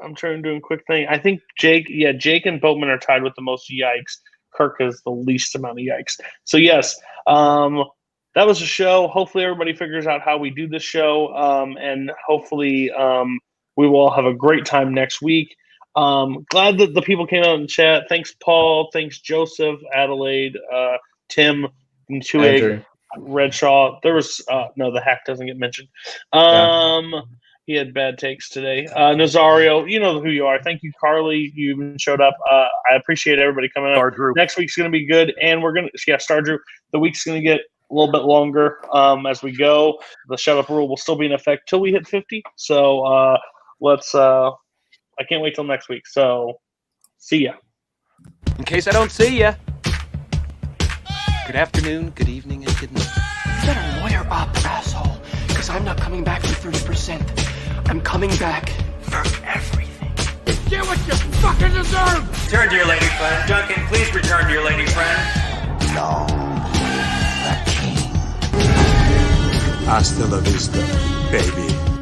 I'm trying to do a quick thing. I think Jake and Boatman are tied with the most yikes. Kirk has the least amount of yikes. So yes, that was a show. Hopefully everybody figures out how we do this show, and hopefully we will all have a great time next week. Glad that the people came out and chat. Thanks, Paul. Thanks, Joseph, Adelaide, Tim, and Twohig, Redshaw. There was the hack doesn't get mentioned. He had bad takes today. Nazario, you know who you are. Thank you, Carly. You even showed up. I appreciate everybody coming out. Next week's going to be good, and we're going to Star Drew. The week's going to get a little bit longer as we go. The shut up rule will still be in effect till we hit 50. So let's. I can't wait till next week. So see ya. In case I don't see ya. Good afternoon, good evening, and good night. You better lawyer up, asshole. Because I'm not coming back for 30%. I'm coming back for everything. Get what you fucking deserve! Return to your lady friend. Duncan, please return to your lady friend. Long the king. Hasta la vista, baby.